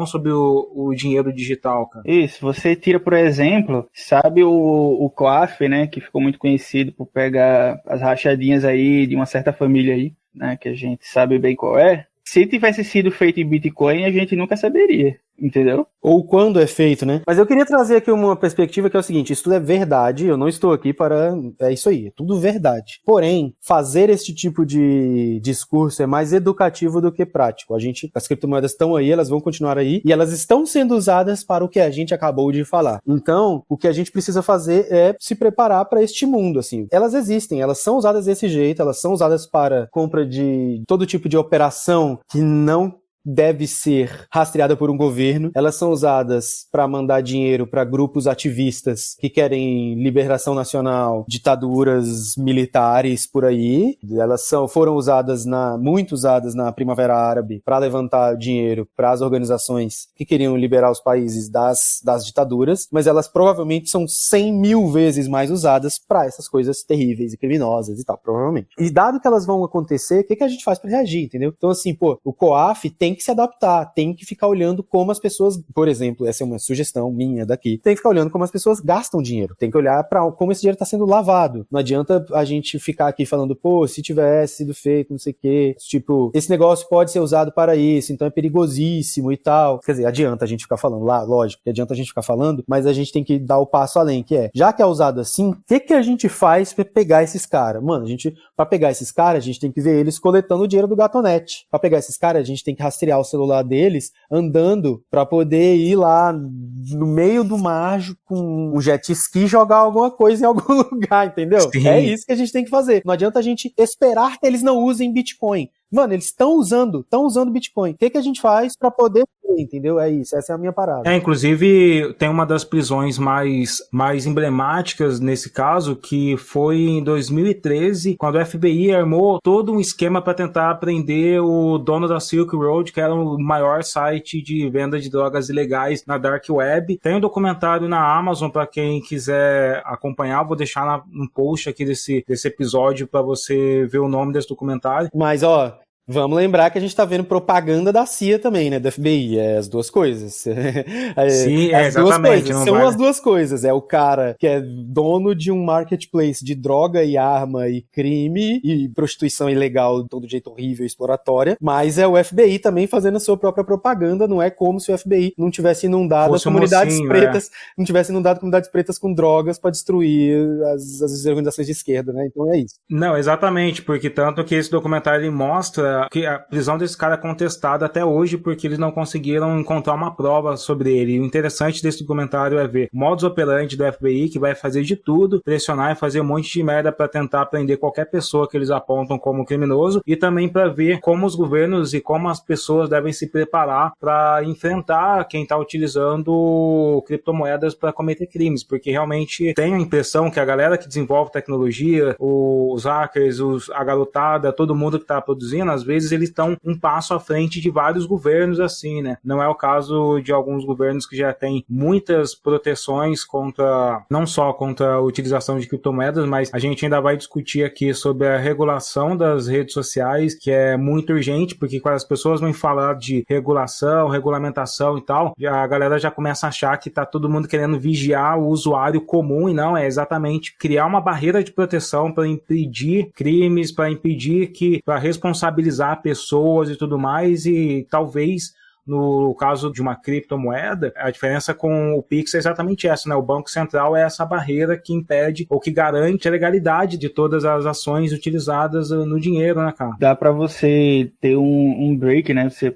sobre o dinheiro digital, cara. Isso, você tira, por exemplo, sabe o COAF, né, que ficou muito conhecido por pegar as rachadinhas aí de uma certa família aí, né, que a gente sabe bem qual é. Se tivesse sido feito em Bitcoin, a gente nunca saberia, entendeu? Ou quando é feito, né? Mas eu queria trazer aqui uma perspectiva que é o seguinte: isso tudo é verdade, eu não estou aqui para... É isso aí, é tudo verdade. Porém, fazer esse tipo de discurso é mais educativo do que prático. As criptomoedas estão aí, elas vão continuar aí, e elas estão sendo usadas para o que a gente acabou de falar. Então, o que a gente precisa fazer é se preparar para este mundo, assim. Elas existem, elas são usadas desse jeito, elas são usadas para compra de todo tipo de operação que não deve ser rastreada por um governo. Elas são usadas para mandar dinheiro para grupos ativistas que querem liberação nacional, ditaduras militares por aí. Elas foram usadas muito usadas na Primavera Árabe para levantar dinheiro para as organizações que queriam liberar os países das ditaduras, mas elas provavelmente são 100 mil vezes mais usadas para essas coisas terríveis e criminosas e tal, provavelmente. E dado que elas vão acontecer, o que a gente faz para reagir, entendeu? Então, assim, o COAF tem que se adaptar, tem que ficar olhando como as pessoas, por exemplo, essa é uma sugestão minha daqui, tem que ficar olhando como as pessoas gastam dinheiro, tem que olhar para como esse dinheiro está sendo lavado. Não adianta a gente ficar aqui falando, se tivesse sido feito, não sei o quê, tipo, esse negócio pode ser usado para isso, então é perigosíssimo e tal. Quer dizer, adianta a gente ficar falando lá, lógico que adianta a gente ficar falando, mas a gente tem que dar o passo além, que é, já que é usado assim, o que a gente faz para pegar esses caras? Mano, para pegar esses caras, a gente tem que ver eles coletando o dinheiro do Gatonete. Para pegar esses caras, a gente tem que rastrear o celular deles andando para poder ir lá no meio do mar com um jet ski e jogar alguma coisa em algum lugar, entendeu? Sim. É isso que a gente tem que fazer. Não adianta a gente esperar que eles não usem Bitcoin. Mano, eles estão usando Bitcoin. O que a gente faz para poder entendeu? É isso, essa é a minha parada. Inclusive, tem uma das prisões mais emblemáticas nesse caso, que foi em 2013, quando o FBI armou todo um esquema para tentar prender o dono da Silk Road, que era o maior site de venda de drogas ilegais na Dark Web. Tem um documentário na Amazon para quem quiser acompanhar, vou deixar no post aqui desse episódio para você ver o nome desse documentário. Mas, ó, vamos lembrar que a gente tá vendo propaganda da CIA também, né, do FBI, é as duas coisas. Sim, as duas exatamente. Coisas. São as duas coisas, é o cara que é dono de um marketplace de droga e arma e crime e prostituição ilegal de todo jeito horrível e exploratória, mas é o FBI também fazendo a sua própria propaganda, não é como se o FBI não tivesse inundado as comunidades pretas, não tivesse inundado comunidades pretas com drogas pra destruir as organizações de esquerda, né, então é isso. Não, exatamente, porque tanto que esse documentário ele mostra que a prisão desse cara é contestada até hoje porque eles não conseguiram encontrar uma prova sobre ele. E o interessante desse documentário é ver o modus operandi do FBI, que vai fazer de tudo, pressionar e fazer um monte de merda para tentar prender qualquer pessoa que eles apontam como criminoso, e também para ver como os governos e como as pessoas devem se preparar para enfrentar quem está utilizando criptomoedas para cometer crimes, porque realmente tem a impressão que a galera que desenvolve tecnologia, os hackers, a garotada, todo mundo que está produzindo, às vezes eles estão um passo à frente de vários governos assim, né? Não é o caso de alguns governos que já têm muitas proteções contra, não só contra a utilização de criptomoedas, mas a gente ainda vai discutir aqui sobre a regulação das redes sociais, que é muito urgente, porque quando as pessoas vão falar de regulação, regulamentação e tal, a galera já começa a achar que tá todo mundo querendo vigiar o usuário comum, e não, é exatamente criar uma barreira de proteção para impedir crimes, para impedir para responsabilizar pessoas e tudo mais, e talvez no caso de uma criptomoeda, a diferença com o Pix é exatamente essa, né? O Banco Central é essa barreira que impede ou que garante a legalidade de todas as ações utilizadas no dinheiro, né, cara? Dá para você ter um break, né? Se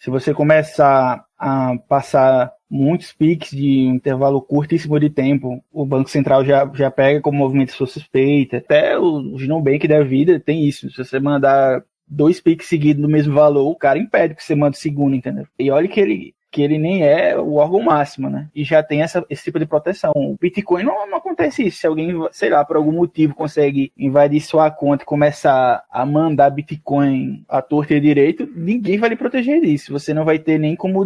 você começar a passar muitos Pix de um intervalo curtíssimo de tempo, o Banco Central já pega como movimento suspeita. Até o Nubank da vida tem isso. Se você mandar 2 Pix seguidos do mesmo valor, o cara impede que você mande o segundo, entendeu? E olha que ele nem é o órgão máximo, né? E já tem esse tipo de proteção. O Bitcoin não acontece isso. Se alguém, sei lá, por algum motivo consegue invadir sua conta e começar a mandar Bitcoin à torta e à direito, ninguém vai lhe proteger disso. Você não vai ter nem como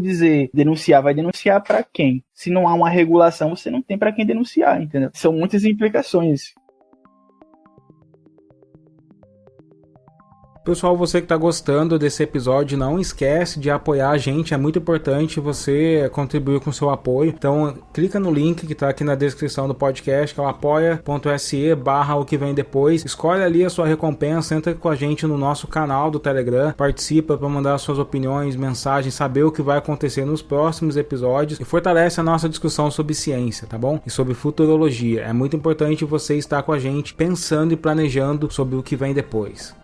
denunciar. Vai denunciar para quem? Se não há uma regulação, você não tem para quem denunciar, entendeu? São muitas implicações. Pessoal, você que está gostando desse episódio, não esquece de apoiar a gente, é muito importante você contribuir com o seu apoio. Então, clica no link que está aqui na descrição do podcast, que é o apoia.se/o que vem depois. Escolhe ali a sua recompensa, entra com a gente no nosso canal do Telegram, participa para mandar suas opiniões, mensagens, saber o que vai acontecer nos próximos episódios e fortalece a nossa discussão sobre ciência, tá bom? E sobre futurologia. É muito importante você estar com a gente pensando e planejando sobre o que vem depois.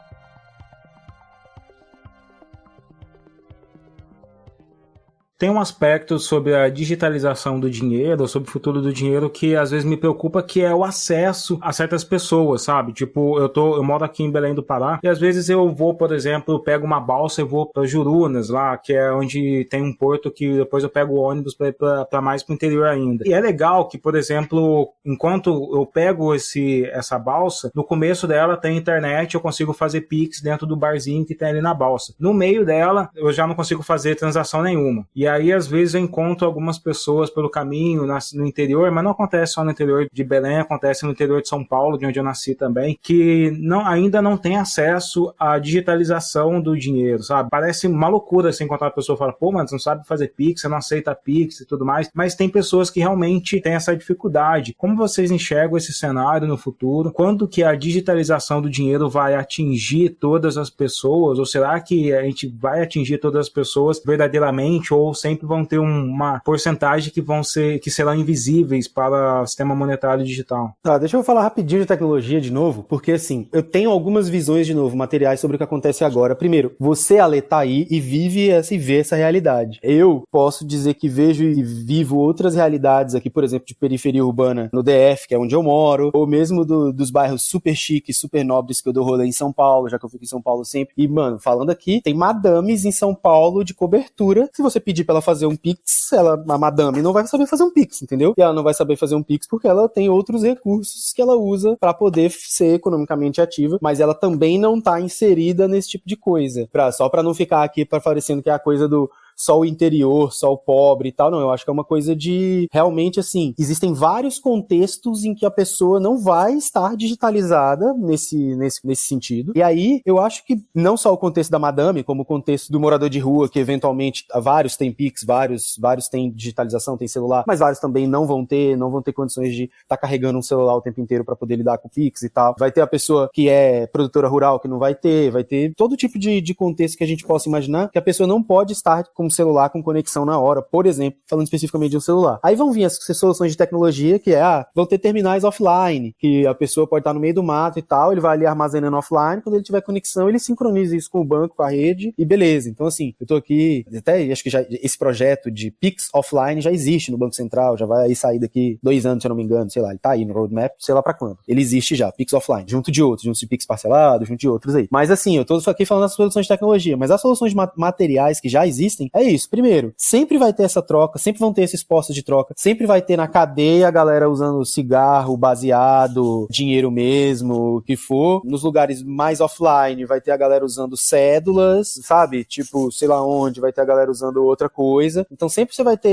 Tem um aspecto sobre a digitalização do dinheiro, sobre o futuro do dinheiro, que às vezes me preocupa, que é o acesso a certas pessoas, sabe? Tipo, eu moro aqui em Belém do Pará, e às vezes eu vou, por exemplo, pego uma balsa e vou para Jurunas, lá, que é onde tem um porto que depois eu pego o ônibus para ir para mais pro interior ainda. E é legal que, por exemplo, enquanto eu pego essa balsa, no começo dela tem internet, eu consigo fazer Pix dentro do barzinho que tem ali na balsa. No meio dela, eu já não consigo fazer transação nenhuma. E aí, às vezes, eu encontro algumas pessoas pelo caminho, no interior, mas não acontece só no interior de Belém, acontece no interior de São Paulo, de onde eu nasci também, que ainda não tem acesso à digitalização do dinheiro, sabe? Parece uma loucura assim, encontrar uma pessoa e falar, pô, mano, você não sabe fazer Pix, você não aceita Pix e tudo mais, mas tem pessoas que realmente têm essa dificuldade. Como vocês enxergam esse cenário no futuro? Quando que a digitalização do dinheiro vai atingir todas as pessoas? Ou será que a gente vai atingir todas as pessoas verdadeiramente, ou sempre vão ter uma porcentagem que serão invisíveis para o sistema monetário digital? Tá, deixa eu falar rapidinho de tecnologia de novo, porque assim, eu tenho algumas visões de novo, materiais sobre o que acontece agora. Primeiro, você, Ale, tá aí e vê essa realidade. Eu posso dizer que vejo e vivo outras realidades aqui, por exemplo, de periferia urbana no DF, que é onde eu moro, ou mesmo dos bairros super chiques, super nobres que eu dou rolê em São Paulo, já que eu fico em São Paulo sempre. E, mano, falando aqui, tem madames em São Paulo de cobertura. Se você pedir pra ela fazer um Pix, a madame não vai saber fazer um Pix, entendeu? E ela não vai saber fazer um Pix porque ela tem outros recursos que ela usa pra poder ser economicamente ativa, mas ela também não tá inserida nesse tipo de coisa. Só pra não ficar aqui parecendo que é a coisa do só o interior, só o pobre e tal, não, eu acho que é uma coisa de, realmente, assim, existem vários contextos em que a pessoa não vai estar digitalizada nesse sentido, e aí, eu acho que não só o contexto da madame, como o contexto do morador de rua, que eventualmente, vários têm Pix, vários têm digitalização, têm celular, mas vários também não vão ter condições de estar carregando um celular o tempo inteiro para poder lidar com o Pix e tal. Vai ter a pessoa que é produtora rural que não vai ter todo tipo de contexto que a gente possa imaginar, que a pessoa não pode estar com um celular com conexão na hora, por exemplo, falando especificamente de um celular. Aí vão vir as soluções de tecnologia que vão ter terminais offline, que a pessoa pode estar no meio do mato e tal, ele vai ali armazenando offline, quando ele tiver conexão, ele sincroniza isso com o banco, com a rede, e beleza. Então, assim, eu tô aqui, até acho que já esse projeto de Pix offline já existe no Banco Central, já vai aí sair daqui 2 anos, se eu não me engano, sei lá, ele tá aí no roadmap, sei lá pra quando. Ele existe já, Pix offline, junto de Pix parcelado, junto de outros aí. Mas assim, eu tô aqui falando das soluções de tecnologia, mas as soluções materiais que já existem, é isso. Primeiro, sempre vai ter essa troca, sempre vão ter esses postos de troca, sempre vai ter na cadeia a galera usando cigarro, baseado, dinheiro mesmo, o que for. Nos lugares mais offline vai ter a galera usando cédulas, sabe? Tipo, sei lá onde, vai ter a galera usando outra coisa. Então sempre você vai ter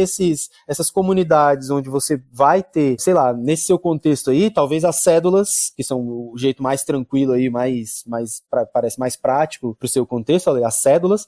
essas comunidades onde você vai ter, sei lá, nesse seu contexto aí, talvez as cédulas, que são o jeito mais tranquilo aí, parece mais prático pro seu contexto, as cédulas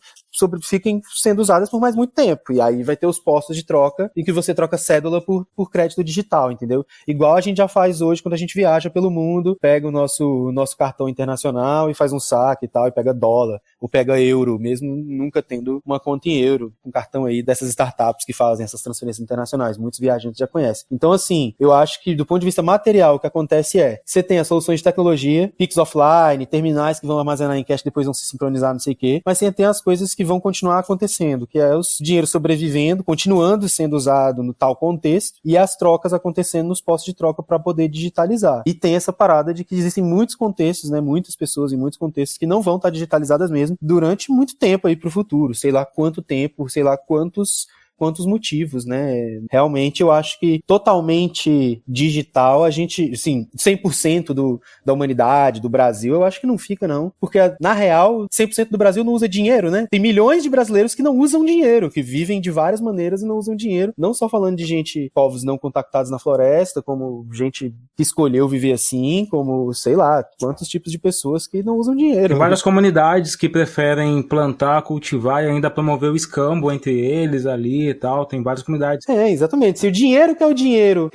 fiquem sendo usadas por mais muito tempo, e aí vai ter os postos de troca em que você troca cédula por crédito digital, entendeu? Igual a gente já faz hoje quando a gente viaja pelo mundo, pega o nosso cartão internacional e faz um saque e tal, e pega dólar, ou pega euro, mesmo nunca tendo uma conta em euro, um cartão aí dessas startups que fazem essas transferências internacionais, muitos viajantes já conhecem. Então assim, eu acho que do ponto de vista material, o que acontece você tem as soluções de tecnologia, Pix offline, terminais que vão armazenar em cash, depois vão se sincronizar, não sei o quê, mas tem as coisas que vão continuar acontecendo, que é os dinheiro sobrevivendo, continuando sendo usado no tal contexto, e as trocas acontecendo nos postos de troca para poder digitalizar. E tem essa parada de que existem muitos contextos, né, muitas pessoas em muitos contextos que não vão estar digitalizadas mesmo durante muito tempo aí pro futuro, sei lá quanto tempo, sei lá quantos motivos, né? Realmente eu acho que totalmente digital, a gente, assim, 100% da humanidade, do Brasil, eu acho que não fica, não. Porque, na real, 100% do Brasil não usa dinheiro, né? Tem milhões de brasileiros que não usam dinheiro, que vivem de várias maneiras e não usam dinheiro. Não só falando de povos não contactados na floresta, como gente que escolheu viver assim, como, sei lá, quantos tipos de pessoas que não usam dinheiro. Tem várias comunidades que preferem plantar, cultivar e ainda promover o escambo entre eles ali e tal, tem várias comunidades. Exatamente. Se o dinheiro, que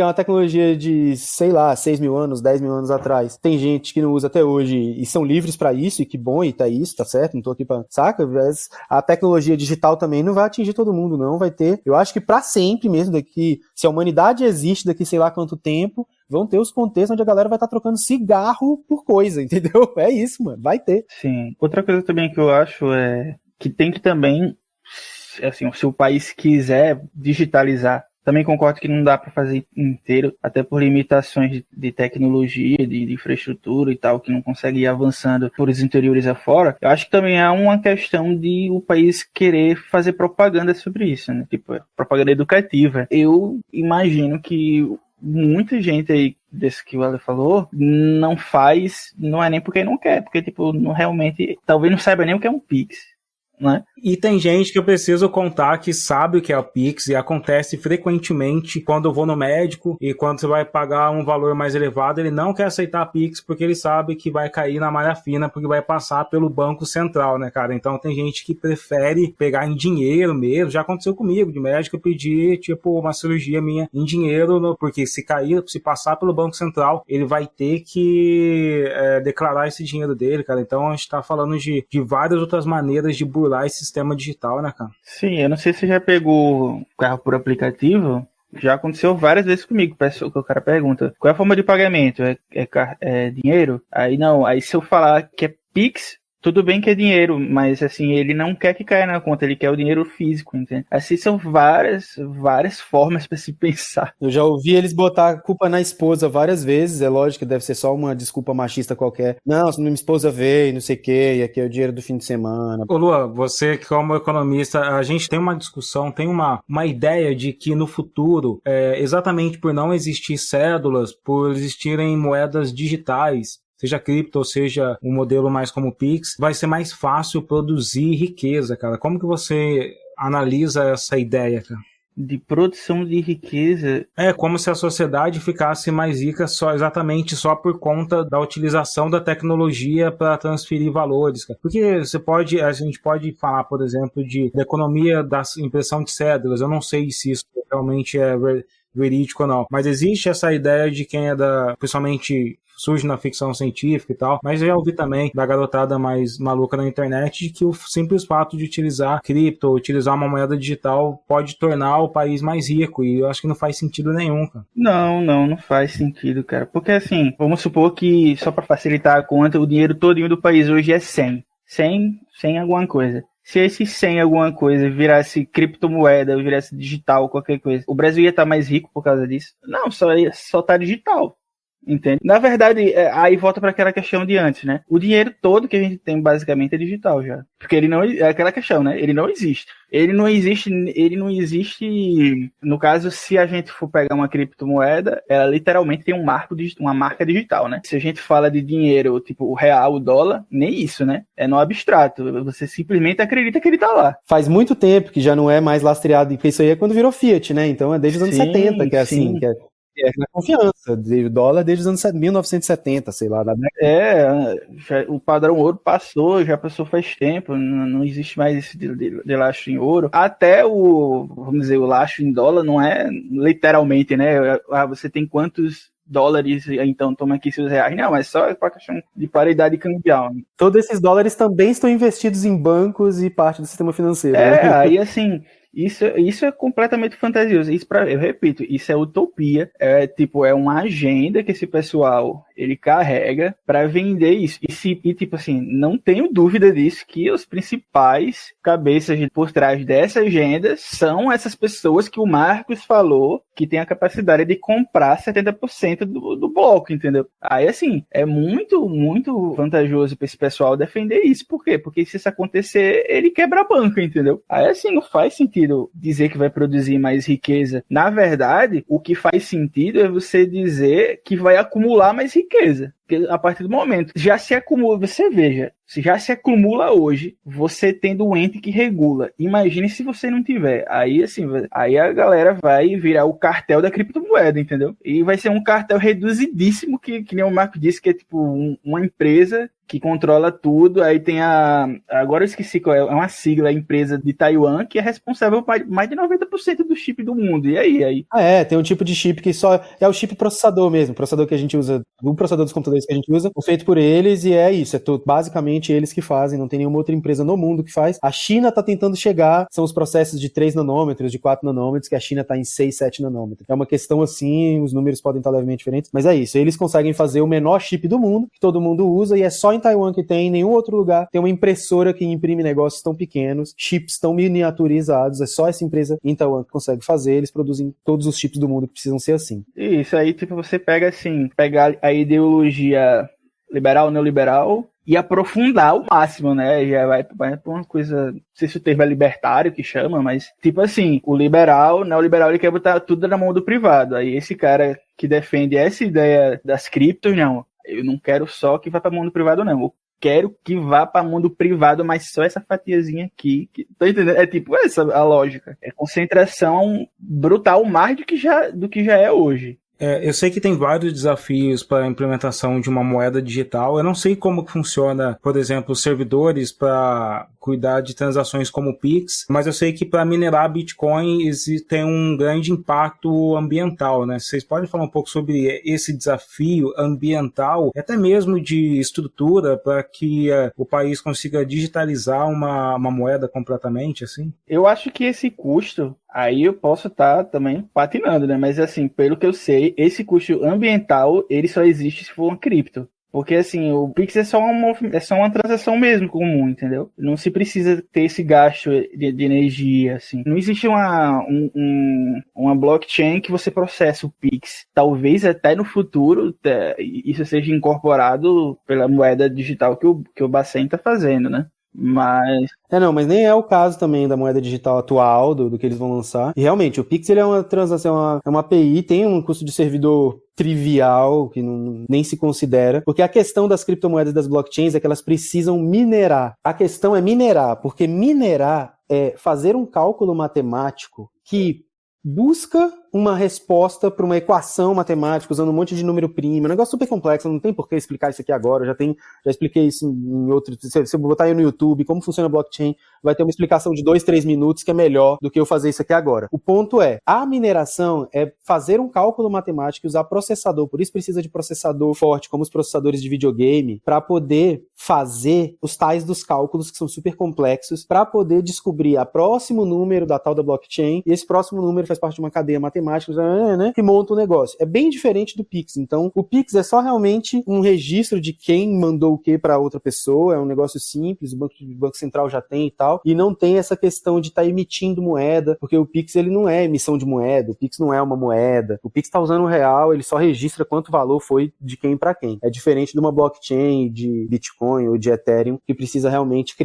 é uma tecnologia de, sei lá, 6 mil anos, 10 mil anos atrás, tem gente que não usa até hoje e são livres pra isso, e que bom, e tá isso, tá certo, não tô aqui pra... Saca? A tecnologia digital também não vai atingir todo mundo, não, vai ter, eu acho que pra sempre mesmo, se a humanidade existe daqui sei lá quanto tempo, vão ter os contextos onde a galera vai estar trocando cigarro por coisa, entendeu? É isso, mano, vai ter. Sim. Outra coisa também que eu acho é que tem que também, assim, se o país quiser digitalizar, também concordo que não dá para fazer inteiro, até por limitações de tecnologia, de infraestrutura e tal, que não consegue ir avançando por os interiores afora. Eu acho que também há uma questão de o país querer fazer propaganda sobre isso, né? Tipo, propaganda educativa. Eu imagino que muita gente aí desse que o Ela falou não faz, não é nem porque não quer, porque tipo, não realmente, talvez não saiba nem o que é um Pix, né? E tem gente que eu preciso contar que sabe o que é o Pix, e acontece frequentemente quando eu vou no médico e quando você vai pagar um valor mais elevado, ele não quer aceitar Pix porque ele sabe que vai cair na malha fina, porque vai passar pelo Banco Central, né, cara? Então tem gente que prefere pegar em dinheiro mesmo. Já aconteceu comigo, de médico, eu pedi, tipo, uma cirurgia minha em dinheiro, porque se passar pelo Banco Central, ele vai ter que declarar esse dinheiro dele, cara. Então a gente tá falando de várias outras maneiras de burlar esse sistema digital, né, cara? Sim, eu não sei se você já pegou carro por aplicativo. Já aconteceu várias vezes comigo. O cara pergunta, qual é a forma de pagamento? É dinheiro? Aí não, aí se eu falar que é Pix, Tudo bem que é dinheiro, mas assim, ele não quer que caia na conta, ele quer o dinheiro físico, entende? Assim, são várias formas para se pensar. Eu já ouvi eles botar a culpa na esposa várias vezes, é lógico que deve ser só uma desculpa machista qualquer. Não, minha esposa veio, não sei o quê, e aqui é o dinheiro do fim de semana. Ô Lua, você como economista, a gente tem uma discussão, tem uma ideia de que no futuro, exatamente por não existir cédulas, por existirem moedas digitais, seja cripto ou seja um modelo mais como o Pix, vai ser mais fácil produzir riqueza, cara. Como que você analisa essa ideia, cara? De produção de riqueza. É como se a sociedade ficasse mais rica exatamente só por conta da utilização da tecnologia para transferir valores, cara. Porque a gente pode falar, por exemplo, da economia da impressão de cédulas. Eu não sei se isso realmente é verídico ou não, mas existe essa ideia de quem principalmente surge na ficção científica e tal, mas eu já ouvi também da garotada mais maluca na internet de que o simples fato de utilizar cripto, utilizar uma moeda digital pode tornar o país mais rico, e eu acho que não faz sentido nenhum, cara. Não faz sentido, cara, porque assim, vamos supor que, só para facilitar a conta, o dinheiro todinho do país hoje é 100 alguma coisa. Se esse 100 alguma coisa virasse criptomoeda, virasse digital, qualquer coisa, o Brasil ia estar mais rico por causa disso? Não, só tá digital. Entende? Na verdade, aí volta para aquela questão de antes, né? O dinheiro todo que a gente tem basicamente é digital já. Porque ele não é aquela questão, né? Ele não existe. Ele não existe, no caso, se a gente for pegar uma criptomoeda, ela literalmente tem uma marca digital, né? Se a gente fala de dinheiro, tipo o real, o dólar, nem isso, né? É no abstrato. Você simplesmente acredita que ele tá lá. Faz muito tempo que já não é mais lastreado, porque isso aí é quando virou Fiat, né? Então é desde os anos 70 que é assim, que é na confiança, o dólar desde os anos 1970, sei lá. O padrão ouro passou faz tempo, não existe mais esse de lastro em ouro. Até vamos dizer, o lastro em dólar não é literalmente, né? Você tem quantos dólares, então toma aqui seus reais. Não, é só para questão de paridade cambial. Né? Todos esses dólares também estão investidos em bancos e parte do sistema financeiro. Aí assim... Isso é completamente fantasioso. Eu repito, isso é utopia. É uma agenda que esse pessoal ele carrega para vender isso. E tipo assim, não tenho dúvida disso, que os principais cabeças por trás dessa agenda são essas pessoas que o Marcos falou que tem a capacidade de comprar 70% do bloco, entendeu? Aí assim, é muito, muito vantajoso para esse pessoal defender isso. Por quê? Porque se isso acontecer, ele quebra a banca, entendeu? Aí assim, não faz sentido dizer que vai produzir mais riqueza. Na verdade, o que faz sentido é você dizer que vai acumular mais riqueza. Porque a partir do momento, já se acumula, você veja, se já se acumula hoje, você tendo um ente que regula. Imagine se você não tiver. Aí assim, aí a galera vai virar o cartel da criptomoeda, entendeu? E vai ser um cartel reduzidíssimo, que nem o Marco disse, que é tipo uma empresa que controla tudo. Aí tem agora eu esqueci qual é uma sigla, a empresa de Taiwan, que é responsável por mais de 90% do chip do mundo. E aí? Tem um tipo de chip que só é o chip processador mesmo, o processador que a gente usa, o processador dos computadores que a gente usa, feito por eles, e é isso, basicamente eles que fazem, não tem nenhuma outra empresa no mundo que faz. A China tá tentando chegar, são os processos de 3 nanômetros, de 4 nanômetros, que a China tá em 6, 7 nanômetros. É uma questão assim, os números podem estar levemente diferentes, mas é isso, eles conseguem fazer o menor chip do mundo, que todo mundo usa, e é só em Taiwan que tem, em nenhum outro lugar tem uma impressora que imprime negócios tão pequenos, chips tão miniaturizados, é só essa empresa em Taiwan que consegue fazer, eles produzem todos os chips do mundo que precisam ser assim. Isso aí, tipo, você pega a ideologia liberal, neoliberal, e aprofundar ao máximo, né? Já vai pra uma coisa, não sei se o termo é libertário que chama, mas tipo assim, o neoliberal, ele quer botar tudo na mão do privado. Aí esse cara que defende essa ideia das criptos, não, eu não quero só que vá pra mão do privado, não. Eu quero que vá para mundo privado, mas só essa fatiazinha aqui. Tá entendendo? É tipo essa a lógica. É concentração brutal mais do que já é hoje. Eu sei que tem vários desafios para a implementação de uma moeda digital. Eu não sei como que funciona, por exemplo, os servidores para cuidar de transações como o Pix, mas eu sei que para minerar Bitcoin tem um grande impacto ambiental, né? Vocês podem falar um pouco sobre esse desafio ambiental, até mesmo de estrutura, para que o país consiga digitalizar uma moeda completamente, assim? Eu acho que esse custo, aí eu posso estar também patinando, né? Mas assim, pelo que eu sei, esse custo ambiental, ele só existe se for uma cripto. Porque, assim, o Pix é só uma transação mesmo comum, entendeu? Não se precisa ter esse gasto de energia, assim. Não existe uma blockchain que você processa o Pix. Talvez até no futuro isso seja incorporado pela moeda digital que o Bacen tá fazendo, né? Mas Mas nem é o caso também da moeda digital atual, do que eles vão lançar. E realmente, o Pix ele é uma transação, é uma API, tem um custo de servidor trivial, que nem se considera, porque a questão das criptomoedas das blockchains é que elas precisam minerar. A questão é minerar, porque minerar é fazer um cálculo matemático que busca uma resposta para uma equação matemática usando um monte de número primo, um negócio super complexo, não tem por que explicar isso aqui agora, já expliquei isso em outro, se eu botar aí no YouTube como funciona a blockchain, vai ter uma explicação de 2-3 minutos que é melhor do que eu fazer isso aqui agora. O ponto é, a mineração é fazer um cálculo matemático e usar processador, por isso precisa de processador forte, como os processadores de videogame, para poder fazer os tais dos cálculos que são super complexos, para poder descobrir o próximo número da tal da blockchain, e esse próximo número faz parte de uma cadeia matemática, né, que monta o negócio. É bem diferente do Pix. Então, o Pix é só realmente um registro de quem mandou o que para outra pessoa, é um negócio simples, o Banco Central já tem e tal, e não tem essa questão de estar emitindo moeda, porque o Pix ele não é emissão de moeda, o Pix não é uma moeda, o Pix está usando o real, ele só registra quanto valor foi de quem para quem. É diferente de uma blockchain de Bitcoin ou de Ethereum, que precisa realmente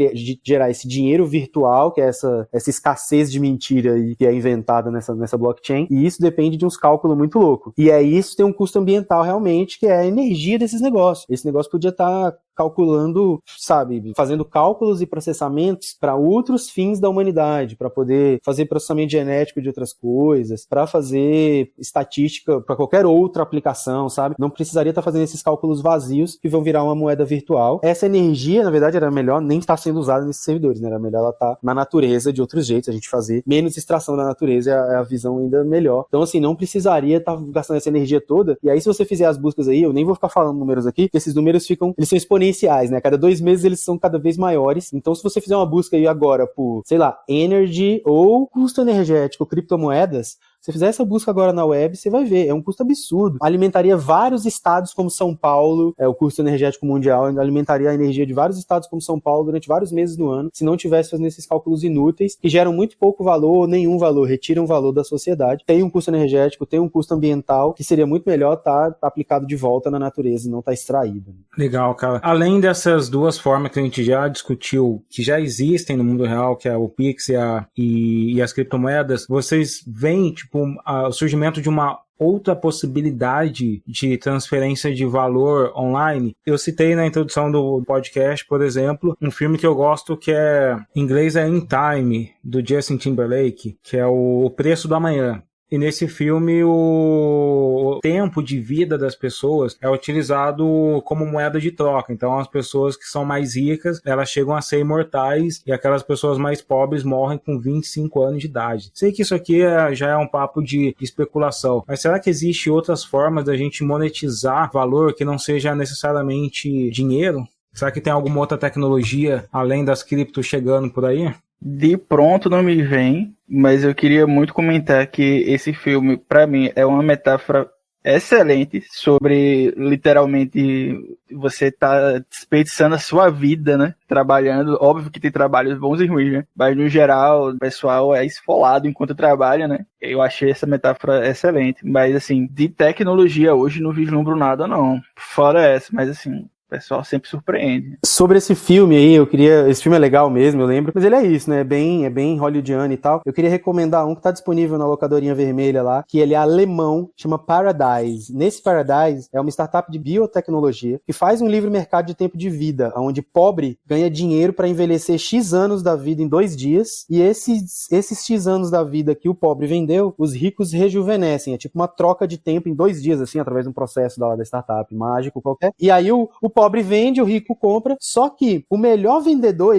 gerar esse dinheiro virtual, que é essa escassez de mentira aí que é inventada nessa blockchain, e isso depende de uns cálculos muito loucos. E isso tem um custo ambiental realmente, que é a energia desses negócios. Esse negócio podia estar calculando, sabe, fazendo cálculos e processamentos para outros fins da humanidade, para poder fazer processamento genético de outras coisas, para fazer estatística para qualquer outra aplicação, sabe? Não precisaria estar fazendo esses cálculos vazios que vão virar uma moeda virtual. Essa energia, na verdade, era melhor nem estar sendo usada nesses servidores, né? Era melhor ela estar na natureza de outros jeitos, a gente fazer menos extração da natureza é a visão ainda melhor. Então, assim, não precisaria estar gastando essa energia toda. E aí, se você fizer as buscas aí, eu nem vou ficar falando números aqui, porque esses números eles são exponenciais, né? Cada 2 meses eles são cada vez maiores. Então, se você fizer uma busca aí agora por, sei lá, energy ou custo energético, criptomoedas, se você fizer essa busca agora na web, você vai ver, é um custo absurdo. Alimentaria vários estados como São Paulo, o custo energético mundial, alimentaria a energia de vários estados como São Paulo durante vários meses do ano, se não tivesse fazendo esses cálculos inúteis, que geram muito pouco valor ou nenhum valor, retiram valor da sociedade. Tem um custo energético, tem um custo ambiental, que seria muito melhor estar aplicado de volta na natureza e não estar extraído. Legal, cara. Além dessas duas formas que a gente já discutiu, que já existem no mundo real, que é o Pix e as criptomoedas, vocês veem, o surgimento de uma outra possibilidade de transferência de valor online? Eu citei na introdução do podcast, por exemplo, um filme que eu gosto que em inglês é In Time, do Justin Timberlake, que é o Preço do Amanhã. E nesse filme o tempo de vida das pessoas é utilizado como moeda de troca. Então as pessoas que são mais ricas, elas chegam a ser imortais e aquelas pessoas mais pobres morrem com 25 anos de idade. Sei que isso aqui já é um papo de especulação, mas será que existe outras formas da gente monetizar valor que não seja necessariamente dinheiro? Será que tem alguma outra tecnologia além das criptos chegando por aí? De pronto não me vem, mas eu queria muito comentar que esse filme, para mim, é uma metáfora excelente sobre, literalmente, você tá desperdiçando a sua vida, né? Trabalhando, óbvio que tem trabalhos bons e ruins, né? Mas, no geral, o pessoal é esfolado enquanto trabalha, né? Eu achei essa metáfora excelente. Mas, assim, de tecnologia hoje não vislumbro nada, não. Fora essa, mas, assim, o pessoal sempre surpreende. Sobre esse filme aí, esse filme é legal mesmo, eu lembro, mas ele é isso, né, é bem hollywoodiano e tal. Eu queria recomendar um que tá disponível na locadorinha vermelha lá, que ele é alemão, chama Paradise. Nesse Paradise, é uma startup de biotecnologia que faz um livre mercado de tempo de vida, onde pobre ganha dinheiro para envelhecer X anos da vida em 2 dias, e esses X anos da vida que o pobre vendeu, os ricos rejuvenescem. É tipo uma troca de tempo em 2 dias, assim, através de um processo da startup mágico qualquer. E aí o pobre vende, o rico compra, só que o melhor vendedor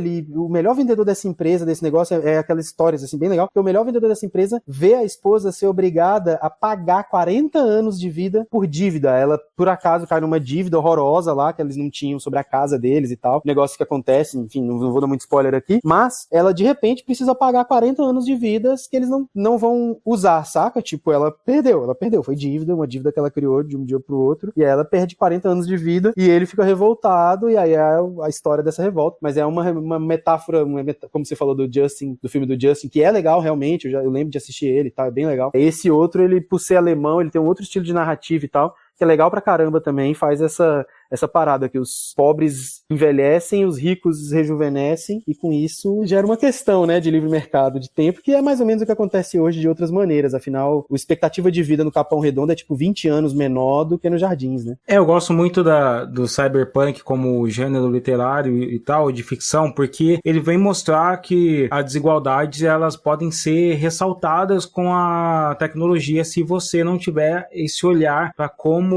dessa empresa, desse negócio, é aquelas histórias assim, bem legal, que o melhor vendedor dessa empresa vê a esposa ser obrigada a pagar 40 anos de vida por dívida. Ela, por acaso, cai numa dívida horrorosa lá, que eles não tinham sobre a casa deles e tal, negócio que acontece, enfim, não vou dar muito spoiler aqui, mas ela, de repente, precisa pagar 40 anos de vidas que eles não vão usar, saca? Tipo, ela perdeu, foi dívida, uma dívida que ela criou de um dia pro outro, e aí ela perde 40 anos de vida, e ele fica revoltado, e aí é a história dessa revolta, mas é uma metáfora, como você falou do Justin, do filme do Justin, que é legal realmente, eu lembro de assistir ele e tal, é bem legal. Esse outro, ele, por ser alemão, ele tem um outro estilo de narrativa e tal, que é legal pra caramba também, faz essa parada que os pobres envelhecem, os ricos rejuvenescem, e com isso gera uma questão, né, de livre mercado de tempo, que é mais ou menos o que acontece hoje de outras maneiras. Afinal, a expectativa de vida no Capão Redondo é tipo 20 anos menor do que nos Jardins, né? Eu gosto muito do cyberpunk como gênero literário e tal, de ficção, porque ele vem mostrar que as desigualdades, elas podem ser ressaltadas com a tecnologia se você não tiver esse olhar para como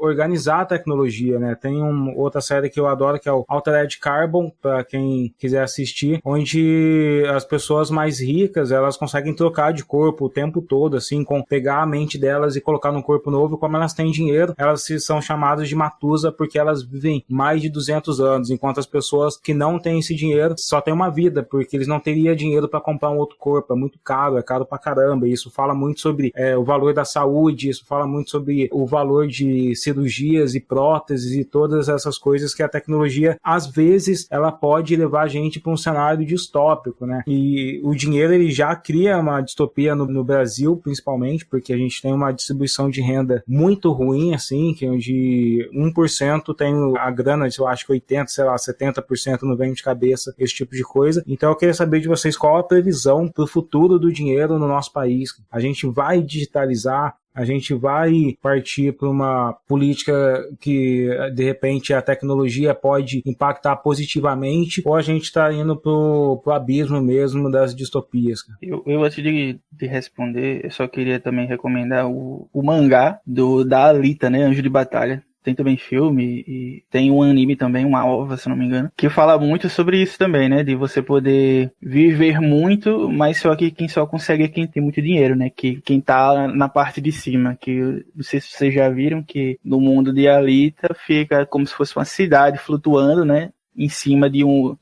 organizar a tecnologia, né? Tem outra série que eu adoro, que é o Altered Carbon, para quem quiser assistir, onde as pessoas mais ricas, elas conseguem trocar de corpo o tempo todo, assim, com pegar a mente delas e colocar num corpo novo. Como elas têm dinheiro, elas são chamadas de Matusa porque elas vivem mais de 200 anos, enquanto as pessoas que não têm esse dinheiro só têm uma vida, porque eles não teriam dinheiro para comprar um outro corpo. É muito caro, é caro pra caramba. Isso fala muito sobre o valor da saúde, isso fala muito sobre o valor de cirurgias e próteses e todas essas coisas que a tecnologia, às vezes, ela pode levar a gente para um cenário distópico, né? E o dinheiro, ele já cria uma distopia no Brasil, principalmente, porque a gente tem uma distribuição de renda muito ruim, assim, que onde 1% tem a grana, eu acho que 80%, sei lá, 70% não vem de cabeça, esse tipo de coisa. Então eu queria saber de vocês qual a previsão para o futuro do dinheiro no nosso país. A gente vai digitalizar? A gente vai partir para uma política que, de repente, a tecnologia pode impactar positivamente, ou a gente está indo pro abismo mesmo das distopias? Eu antes de responder, eu só queria também recomendar o mangá da Alita, né, Anjo de Batalha. Tem também filme e tem um anime também, uma OVA, se não me engano, que fala muito sobre isso também, né? De você poder viver muito, mas só que quem só consegue é quem tem muito dinheiro, né? Que quem tá na parte de cima, que não sei se vocês já viram que no mundo de Alita fica como se fosse uma cidade flutuando, né? Em cima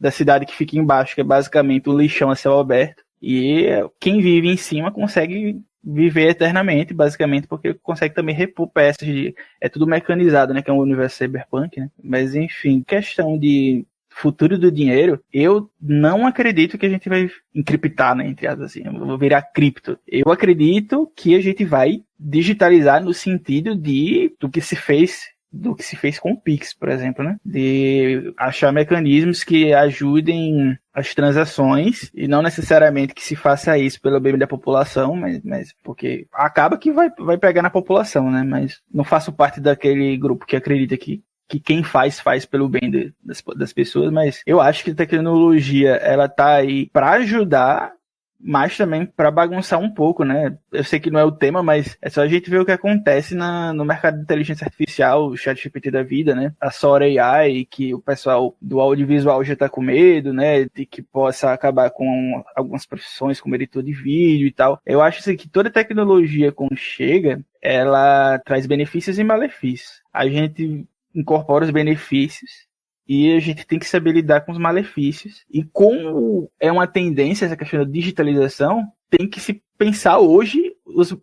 da cidade que fica embaixo, que é basicamente um lixão a céu aberto. E quem vive em cima consegue viver eternamente, basicamente, porque consegue também repor peças é tudo mecanizado, né, que é um universo cyberpunk, né, mas enfim, questão de futuro do dinheiro, eu não acredito que a gente vai encriptar, né, entre aspas, assim, vou virar cripto. Eu acredito que a gente vai digitalizar no sentido do que se fez com o Pix, por exemplo, né? De achar mecanismos que ajudem as transações e não necessariamente que se faça isso pelo bem da população, mas porque acaba que vai pegar na população, né? Mas não faço parte daquele grupo que acredita que quem faz pelo bem das pessoas, mas eu acho que a tecnologia, ela tá aí para ajudar, mas também para bagunçar um pouco, né? Eu sei que não é o tema, mas é só a gente ver o que acontece no mercado de inteligência artificial, o ChatGPT da vida, né? A Sora AI, que o pessoal do audiovisual já tá com medo, né? De que possa acabar com algumas profissões, como editor de vídeo e tal. Eu acho assim, que toda tecnologia, quando chega, ela traz benefícios e malefícios. A gente incorpora os benefícios e a gente tem que saber lidar com os malefícios. E como é uma tendência essa questão da digitalização, tem que se pensar hoje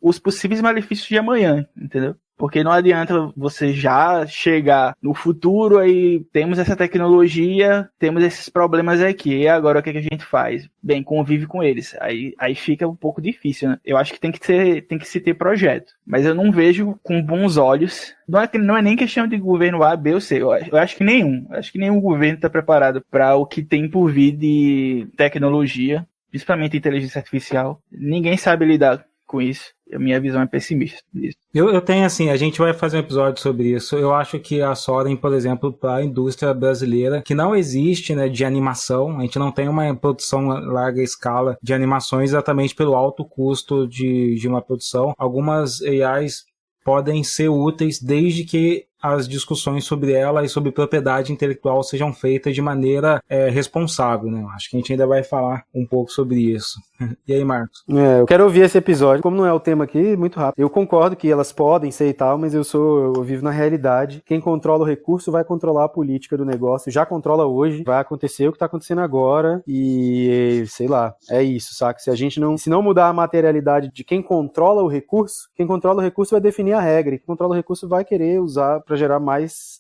os possíveis malefícios de amanhã, entendeu? Porque não adianta você já chegar no futuro, aí temos essa tecnologia, temos esses problemas aqui, e agora o que a gente faz? Bem, convive com eles. Aí fica um pouco difícil, né? Eu acho que tem que se ter projeto. Mas eu não vejo com bons olhos. Não é nem questão de governo A, B ou C. Eu acho que nenhum. Eu acho que nenhum governo está preparado para o que tem por vir de tecnologia, principalmente inteligência artificial. Ninguém sabe lidar com isso. A minha visão é pessimista disso. Eu tenho assim, a gente vai fazer um episódio sobre isso. Eu acho que a Soren, por exemplo, para a indústria brasileira, que não existe, né, de animação, a gente não tem uma produção larga escala de animações exatamente pelo alto custo de uma produção. Algumas AIs podem ser úteis desde que as discussões sobre ela e sobre propriedade intelectual sejam feitas de maneira responsável, né? Acho que a gente ainda vai falar um pouco sobre isso. E aí, Marcos? Eu quero ouvir esse episódio. Como não é o tema aqui, muito rápido. Eu concordo que elas podem ser e tal, mas eu vivo na realidade. Quem controla o recurso vai controlar a política do negócio. Já controla hoje, vai acontecer o que tá acontecendo agora e, sei lá, é isso, saca? Se não mudar a materialidade de quem controla o recurso vai definir a regra. E quem controla o recurso vai querer usar pra gerar mais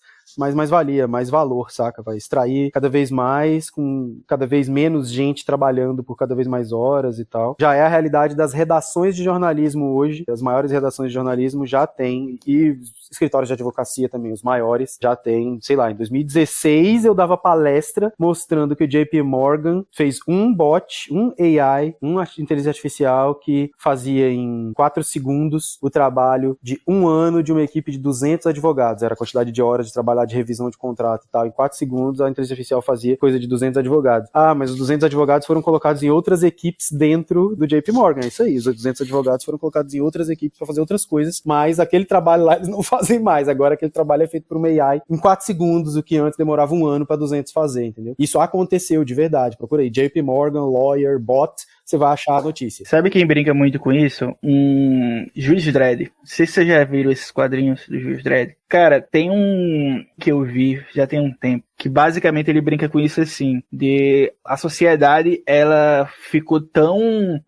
valia, mais valor, saca? Vai extrair cada vez mais, com cada vez menos gente trabalhando por cada vez mais horas e tal. Já é a realidade das redações de jornalismo hoje. As maiores redações de jornalismo já tem, e escritórios de advocacia também, os maiores, já tem, sei lá, em 2016 eu dava palestra mostrando que o JP Morgan fez um bot, um AI, uma inteligência artificial que fazia em 4 segundos o trabalho de 1 ano de uma equipe de 200 advogados. Era a quantidade de horas de trabalhar de revisão de contrato e tal. Em 4 segundos a inteligência artificial fazia coisa de 200 advogados. Ah, mas os 200 advogados foram colocados em outras equipes dentro do JP Morgan. É isso aí, os 200 advogados foram colocados em outras equipes para fazer outras coisas, mas aquele trabalho lá eles não fazem mais. Agora aquele trabalho é feito por uma AI em 4 segundos, o que antes demorava 1 ano para 200 fazer, entendeu? Isso aconteceu de verdade. Procura aí, JP Morgan, lawyer, bot, você vai achar a notícia. Sabe quem brinca muito com isso? Juiz Dredd. Não sei se vocês já viram esses quadrinhos do Juiz Dredd. Cara, tem um que eu vi já tem um tempo, que basicamente ele brinca com isso assim, de a sociedade, ela ficou tão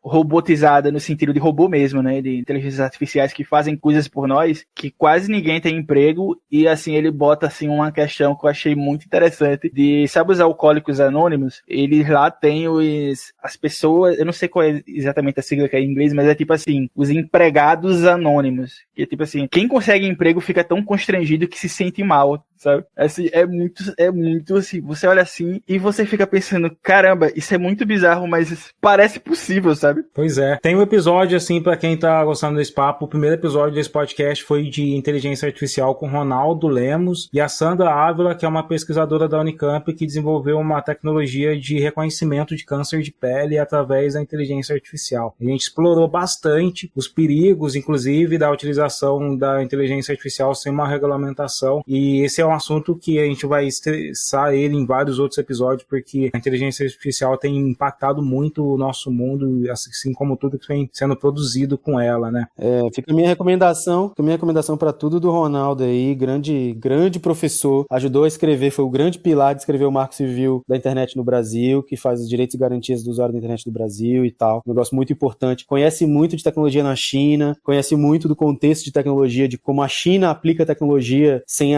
robotizada no sentido de robô mesmo, né, de inteligências artificiais que fazem coisas por nós, que quase ninguém tem emprego, e assim, ele bota assim uma questão que eu achei muito interessante, de, sabe os alcoólicos anônimos? Eles lá têm as pessoas, eu não sei qual é exatamente a sigla que é em inglês, mas é tipo assim, os empregados anônimos, que é tipo assim, quem consegue emprego fica tão constrangido que se sente mal, sabe? Assim, é muito assim, você olha assim e você fica pensando, caramba, isso é muito bizarro, mas parece possível, sabe? Pois é. Tem um episódio, assim, pra quem tá gostando desse papo, o primeiro episódio desse podcast foi de inteligência artificial com Ronaldo Lemos e a Sandra Ávila, que é uma pesquisadora da Unicamp que desenvolveu uma tecnologia de reconhecimento de câncer de pele através da inteligência artificial. A gente explorou bastante os perigos, inclusive, da utilização da inteligência artificial sem uma regulamentação, e esse é um assunto que a gente vai estressar ele em vários outros episódios, porque a inteligência artificial tem impactado muito o nosso mundo, assim como tudo que vem sendo produzido com ela, né? Fica a minha recomendação para tudo do Ronaldo aí, grande professor, ajudou a escrever, foi o grande pilar de escrever o Marco Civil da internet no Brasil, que faz os direitos e garantias do usuário da internet do Brasil e tal, um negócio muito importante, conhece muito de tecnologia na China, conhece muito do contexto de tecnologia, de como a China aplica tecnologia sem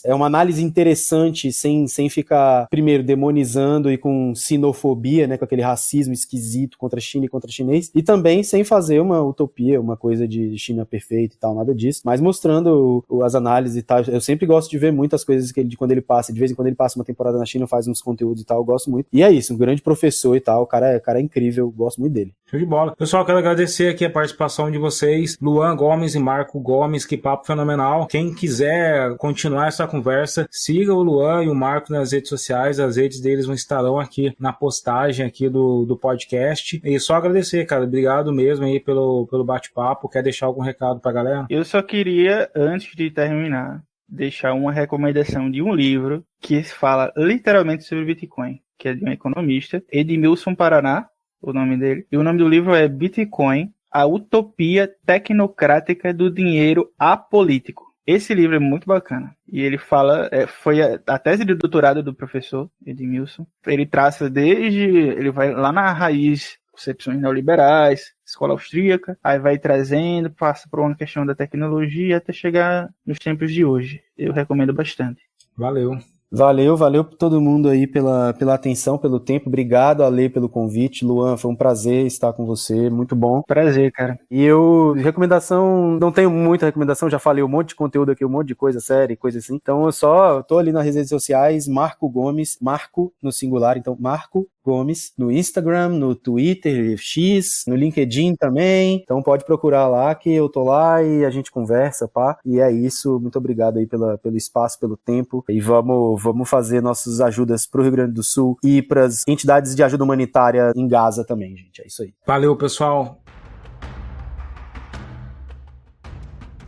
é uma análise interessante, sem ficar, primeiro, demonizando e com sinofobia, né, com aquele racismo esquisito contra a China e contra chinês, e também sem fazer uma utopia, uma coisa de China perfeita e tal, nada disso, mas mostrando as análises e tal. Eu sempre gosto de ver muitas coisas de quando ele passa, de vez em quando ele passa uma temporada na China, faz uns conteúdos e tal, eu gosto muito. E é isso, um grande professor e tal, o cara é incrível, eu gosto muito dele. Show de bola. Pessoal, quero agradecer aqui a participação de vocês, Luan Gomes e Marco Gomes, que papo fenomenal. Quem quiser continuar essa conversa, siga o Luan e o Marco nas redes sociais, as redes deles estarão aqui na postagem aqui do podcast. E só agradecer, cara, obrigado mesmo aí pelo bate-papo. Quer deixar algum recado pra galera? Eu só queria, antes de terminar, deixar uma recomendação de um livro que fala literalmente sobre Bitcoin, que é de um economista, Edmilson Paraná, o nome dele. E o nome do livro é Bitcoin, a utopia tecnocrática do dinheiro apolítico. Esse livro é muito bacana. E ele fala, foi a tese de doutorado do professor Edmilson. Ele traça ele vai lá na raiz, concepções neoliberais, escola austríaca, aí vai trazendo, passa por uma questão da tecnologia até chegar nos tempos de hoje. Eu recomendo bastante. Valeu. Valeu por todo mundo aí pela atenção, pelo tempo. Obrigado, Ale, pelo convite. Luan, foi um prazer estar com você, muito bom. Prazer, cara. E recomendação, não tenho muita recomendação, já falei um monte de conteúdo aqui, um monte de coisa, série, coisa assim. Então eu só tô ali nas redes sociais, Marco Gomes, Marco no singular, então Marco Gomes, no Instagram, no Twitter, X, no LinkedIn também. Então pode procurar lá que eu tô lá e a gente conversa, pá. E é isso, muito obrigado aí pelo espaço, pelo tempo. E vamos fazer nossas ajudas pro Rio Grande do Sul e pras entidades de ajuda humanitária em Gaza também, gente. É isso aí. Valeu, pessoal.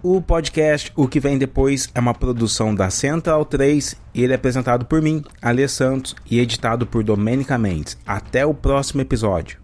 O podcast O Que Vem Depois é uma produção da Central 3 e ele é apresentado por mim, Alê Santos, e editado por Domênica Mendes. Até o próximo episódio.